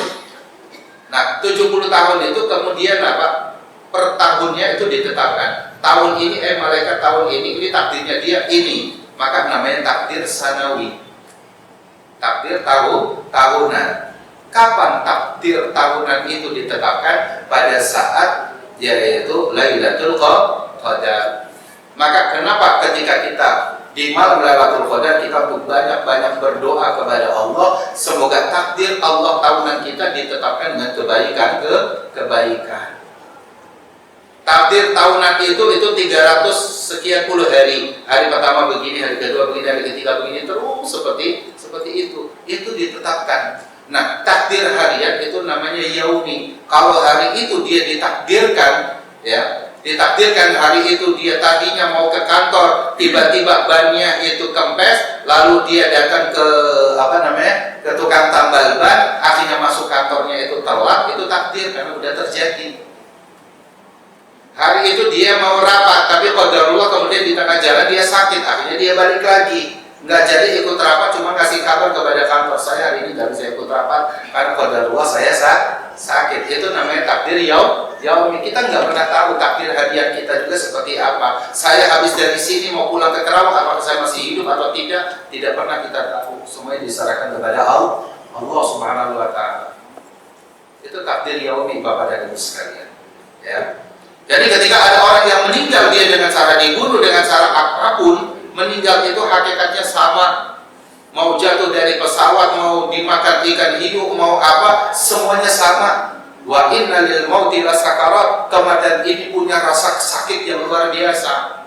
[SPEAKER 1] Nah, 70 tahun itu kemudian apa? Per tahunnya itu ditetapkan. Tahun ini malaikat tahun ini takdirnya dia ini. Maka namanya takdir sanawi. Takdir tahunan. Kapan takdir tahunan itu ditetapkan? Pada saat yaitu Lailatul Qadar. Maka kenapa ketika kita di malam Lailatul Qadar kita banyak berdoa kepada Allah, semoga takdir Allah tahunan kita ditetapkan dengan kebaikan. Takdir tahunan itu 300 sekian puluh hari. Hari pertama begini, hari kedua begini, hari ketiga begini, terus seperti itu. Itu ditetapkan. Nah, takdir harian itu namanya yaumi. Kalau hari itu dia ditakdirkan, ya,
[SPEAKER 2] Ditakdirkan hari itu dia tadinya mau ke kantor, tiba-tiba bannya itu kempes, lalu dia datang ke ke tukang tambal ban, akhirnya masuk kantornya itu telat, itu takdir karena udah terjadi. Hari itu dia mau rapat, tapi qadarullah kemudian di tengah jalan dia sakit, akhirnya dia balik lagi. Nggak jadi ikut rapat, cuma kasih kabar kepada kantor, saya hari ini nggak bisa ikut rapat karena qadarullah saya sakit. Itu namanya takdir yaumi. Kita nggak pernah tahu takdir harian kita juga seperti apa. Saya habis dari sini mau pulang ke Kerawang, apakah saya masih hidup atau tidak pernah kita tahu. Semuanya diserahkan kepada Allah Subhanahu wa Ta'ala. Itu takdir yaumi, Bapak dan Ibu sekalian. Ya. Jadi ketika ada orang yang meninggal, dia dengan cara dibunuh, dengan cara apapun, meninggal itu hakikatnya sama. Mau jatuh dari pesawat, mau dimakan ikan hiu, mau apa, semuanya sama. Wa inna lil mauti lasakarat, kematian ini punya rasa sakit yang luar biasa.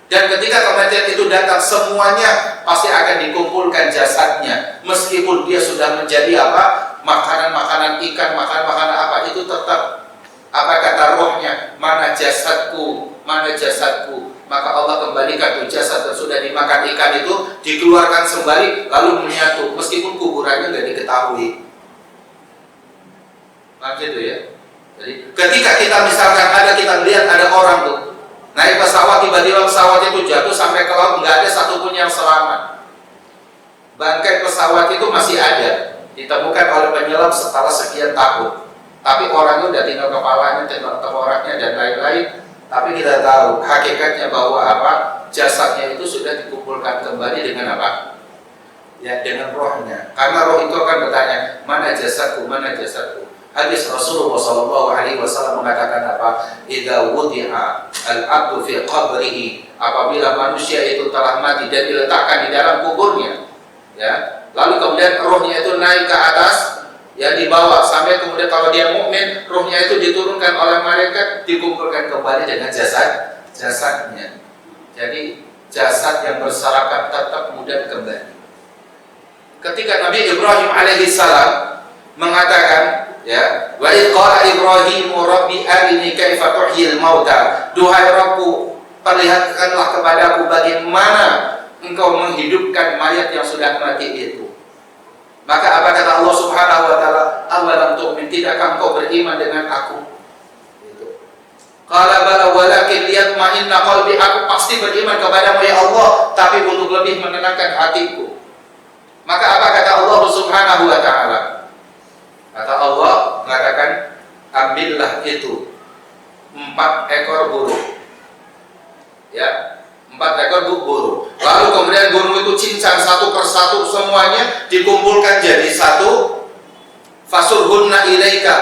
[SPEAKER 2] Dan ketika kematian itu datang, semuanya pasti akan dikumpulkan jasadnya. Meskipun dia sudah menjadi apa, makanan-makanan ikan, makanan-makanan apa, itu tetap. Apa kata rohnya? Mana jasadku? Mana jasadku? Maka Allah kembalikan tuh jasad yang sudah dimakan ikan itu, dikeluarkan kembali lalu menyatu, meskipun kuburannya nggak diketahui. Maksud itu ya. Jadi ketika kita misalkan kita melihat ada orang tuh naik pesawat, tiba-tiba pesawat itu jatuh sampai ke laut, nggak ada satupun yang selamat. Bangkai pesawat itu masih ada, ditemukan oleh penyelam setelah sekian tahun. Tapi orangnya udah tinggal kepalanya, tinggal tengkoraknya dan lain-lain. Tapi kita tahu hakikatnya bahwa jasadnya itu sudah dikumpulkan kembali dengan apa? Ya, dengan rohnya. Karena roh itu akan bertanya, mana jasadku, mana jasadku. Hadis Rasulullah SAW mengatakan apa? Idza wudi'a al-'abdu fi qabrihi, apabila manusia itu telah mati dan diletakkan di dalam kuburnya, ya, lalu kemudian rohnya itu naik ke atas, ya, dibawa sampai kemudian kalau dia mukmin, rohnya itu diturunkan oleh malaikat, dikumpulkan kembali dengan jasadnya. Jadi jasad yang berserakan tetap mudah kembali. Ketika Nabi Ibrahim alaihissalam mengatakan, ya, wa idh qala Ibrahim rabbi arini kaifa tuhyil mauta, duhai Rabbku, perlihatkanlah kepadaku bagaimana engkau menghidupkan mayat yang sudah mati itu. Maka apa kata Allah Subhanahu wa Ta'ala? Awalam tu'min, tidakkah engkau beriman dengan aku? Qala bala walakin liyatma'inna qalbi, aku pasti beriman kepadamu ya Allah, tapi untuk lebih menenangkan hatiku. Maka apa kata Allah Subhanahu wa Ta'ala? Kata Allah mengatakan, ambillah itu 4 ekor burung. Ya, 4 ekor burung. Lalu kemudian burung itu cincang satu persatu, semuanya dikumpulkan jadi satu. Fasurhunna ilaika.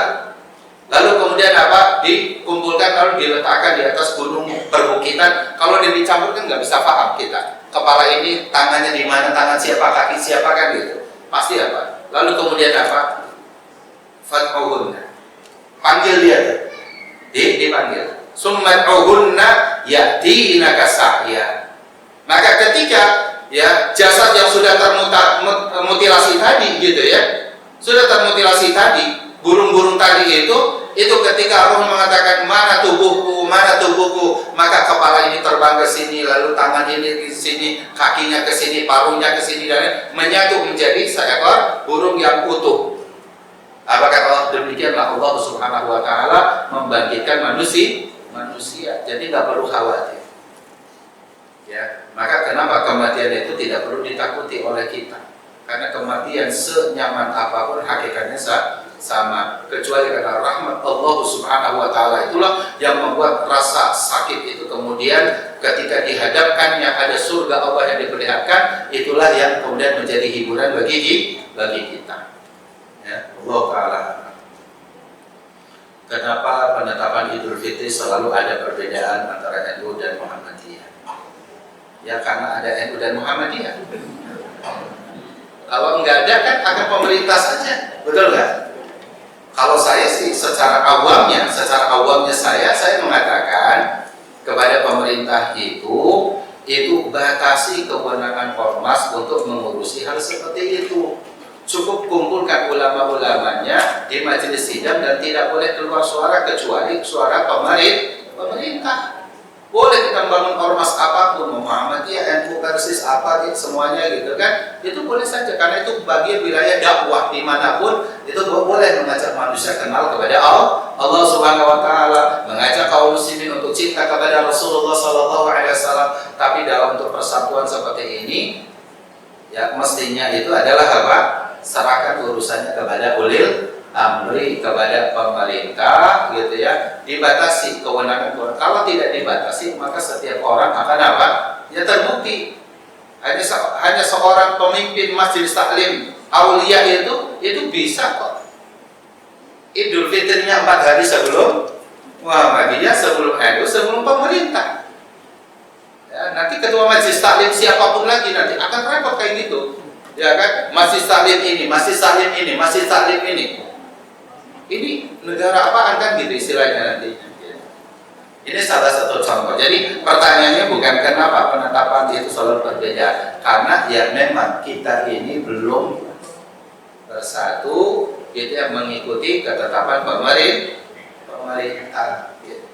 [SPEAKER 2] Lalu kemudian apa? Dikumpulkan lalu diletakkan di atas gunung perbukitan. Kalau dia dicampur kan nggak bisa paham kita. Kepala ini tangannya di mana, tangan siapa, kaki siapa, kan gitu. Pasti apa? Lalu kemudian apa? Fat'uhunna. Panggil dia tuh. Dipanggil. Summat'uhunna ya'tina kasa'ya. Maka ketika ya jasad yang sudah termutilasi tadi gitu ya, sudah termutilasi tadi, burung-burung tadi itu ketika roh mengatakan mana tubuhku, maka kepala ini terbang ke sini, lalu tangan ini ke sini, kakinya ke sini, paruhnya ke sini, dan menyatu menjadi seekor burung yang utuh. Apakah Allah? Demikianlah Allah Subhanahu wa Ta'ala membangkitkan manusia. Jadi nggak perlu khawatir. Ya, maka kenapa kematian itu tidak perlu ditakuti oleh kita? Karena kematian senyaman apapun hakikatnya sama, kecuali karena rahmat Allah Subhanahu wa Ta'ala itulah yang membuat rasa sakit itu kemudian ketika dihadapkannya ada surga Allah yang diperlihatkan, itulah yang kemudian menjadi hiburan bagi kita. Ya, Allah Ta'ala. Kenapa penetapan Idul Fitri selalu ada perbedaan antara NU dan Muhammadiyah? Ya karena ada NU dan Muhammadiyah. Kalau enggak ada kan akan pemerintah saja, betul nggak? Kalau saya sih secara awamnya saya mengatakan kepada pemerintah itu batasi kewenangan Ormas untuk mengurusi hal seperti itu. Cukup kumpulkan ulama-ulamanya di majelis sidang dan tidak boleh keluar suara kecuali suara pemerintah. Boleh kita bangun ormas apapun, Muhammadiyah, NU, Persis, apa gitu, semuanya gitu kan, itu boleh saja karena itu bagian wilayah dakwah dimanapun itu boleh mengajak manusia kenal kepada Allah Subhanahu Wa Taala, mengajak kaum muslimin untuk cinta kepada Rasulullah Sallallahu Alaihi Wasallam. Tapi dalam untuk persatuan seperti ini, ya mestinya itu adalah apa? Serahkan urusannya kepada ulil amri, kepada pemerintah gitu ya, dibatasi kewenangan. Kalau tidak dibatasi maka setiap orang akan apa? Ya terbukti hanya seorang pemimpin majelis taklim aulia itu bisa kok Idul Fitrinya 4 hari sebelum Muhammadiyah, sebelum NU, sebelum pemerintah. Ya, nanti ketua majelis taklim siapapun lagi nanti akan repot kayak gitu, ya kan? Majelis taklim ini, majelis taklim ini, majelis taklim ini. Ini negara apaan kan gitu istilahnya nanti. Ini salah satu contoh. Jadi pertanyaannya bukan kenapa penetapan itu selalu berbeda, karena ya memang kita ini belum bersatu gitu ya, mengikuti ketetapan pemerintah gitu.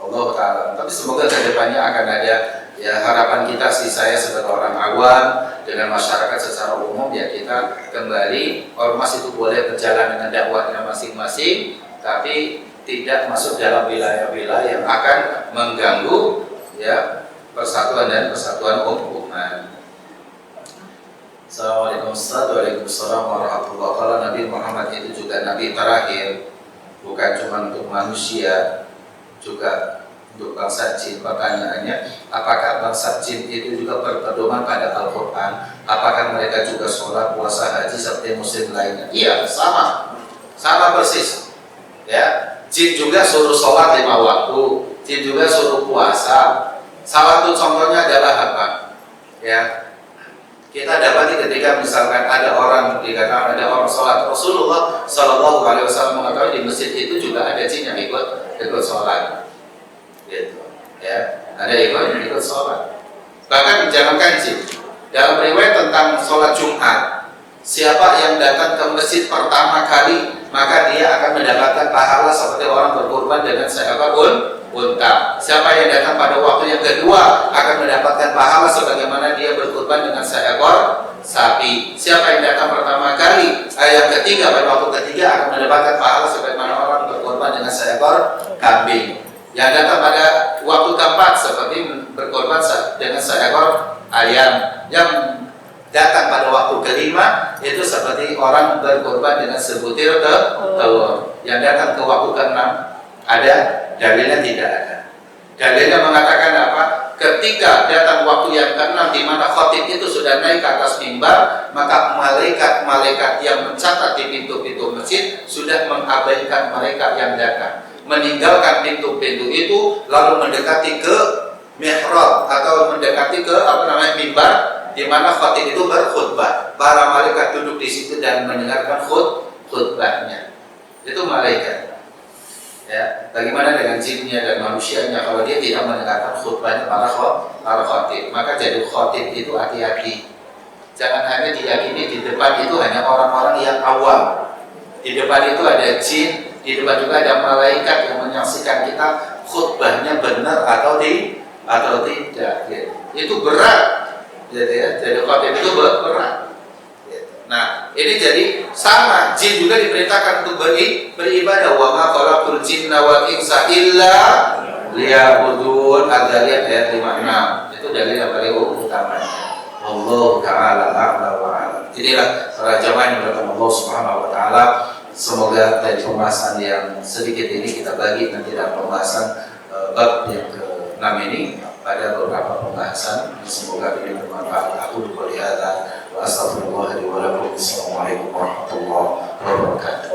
[SPEAKER 2] Allah Ta'ala. Tapi semoga kedepannya akan ada ya, harapan kita sih, saya sebagai orang awam dengan masyarakat secara umum, ya kita kembali ormas itu boleh berjalan dengan dakwahnya masing-masing, tapi tidak masuk dalam wilayah-wilayah yang akan mengganggu ya persatuan dan persatuan umat. Assalamualaikum warahmatullahi wabarakatuh. Kalau Nabi Muhammad itu juga Nabi terakhir, bukan cuma untuk manusia, juga untuk bangsa jin. Pertanyaannya, apakah bangsa jin itu juga berpedoman pada Al-Quran? Apakah mereka juga sholat, puasa, haji seperti muslim lainnya? Iya, sama persis. Ya, jin juga suruh sholat 5 waktu, jin juga suruh puasa. Salah satu contohnya adalah apa? Ya, kita dapati ketika misalkan ada orang dikatakan ada orang sholat, Rasulullah Shallallahu Alaihi Wasallam mengatakan di masjid itu juga ada jin yang ikut sholat. Gitu, ya, ada ikut sholat. Bahkan jangankan jin, dalam riwayat tentang sholat Jumat, siapa yang datang ke masjid pertama kali maka dia akan mendapatkan pahala seperti orang berkorban dengan seekor unta. Siapa yang datang pada waktu yang kedua akan mendapatkan pahala sebagaimana dia berkorban dengan seekor sapi. Siapa yang datang pertama kali, yang ketiga pada waktu ketiga akan mendapatkan pahala sebagaimana orang berkorban dengan seekor kambing. Yang datang pada waktu keempat seperti berkorban dengan seekor ayam. Yang datang pada waktu kelima itu seperti orang berkorban dengan sebutir telur. Yang datang ke waktu keenam ada dalilnya? Tidak ada. Dalilnya mengatakan apa? Ketika datang waktu yang keenam di mana khatib itu sudah naik ke atas mimbar, maka malaikat-malaikat yang mencatat di pintu-pintu masjid sudah mengabaikan mereka yang datang, meninggalkan pintu-pintu itu lalu mendekati ke mihrab atau mendekati ke mimbar di mana khatib itu berkhutbah. Para malaikat duduk di situ dan mendengarkan khutbahnya. Itu malaikat. Ya, bagaimana dengan jinnya dan manusianya kalau dia tidak mendengarkan khutbahnya para khatib? Maka jadi khatib itu hati-hati. Jangan hanya diyakini di depan itu hanya orang-orang yang awam. Di depan itu ada jin, di depan juga ada malaikat yang menyaksikan kita khutbahnya benar atau tidak. Ya. Itu berat. Jadi khatib itu berat. Nah, ini jadi sama, jin juga diperintahkan untuk beribadah. Wa ma khalaqtul jinna wal insa illa liya'budun. Al-Dzariyat ayat 56. Itu dalil yang paling utama. Allah Ta'ala a'la wa a'lam. Inilah para jamaah yang berkata Allah Subhanahu wa Ta'ala. Semoga dari pembahasan yang sedikit ini kita bagi nanti dalam pembahasan bab yang ke-6 ini pada beberapa pembahasan. Semoga ini bermanfaat. Aku berkata wa astaghfirullah li wa lakum. Assalamualaikum warahmatullahi wabarakatuh.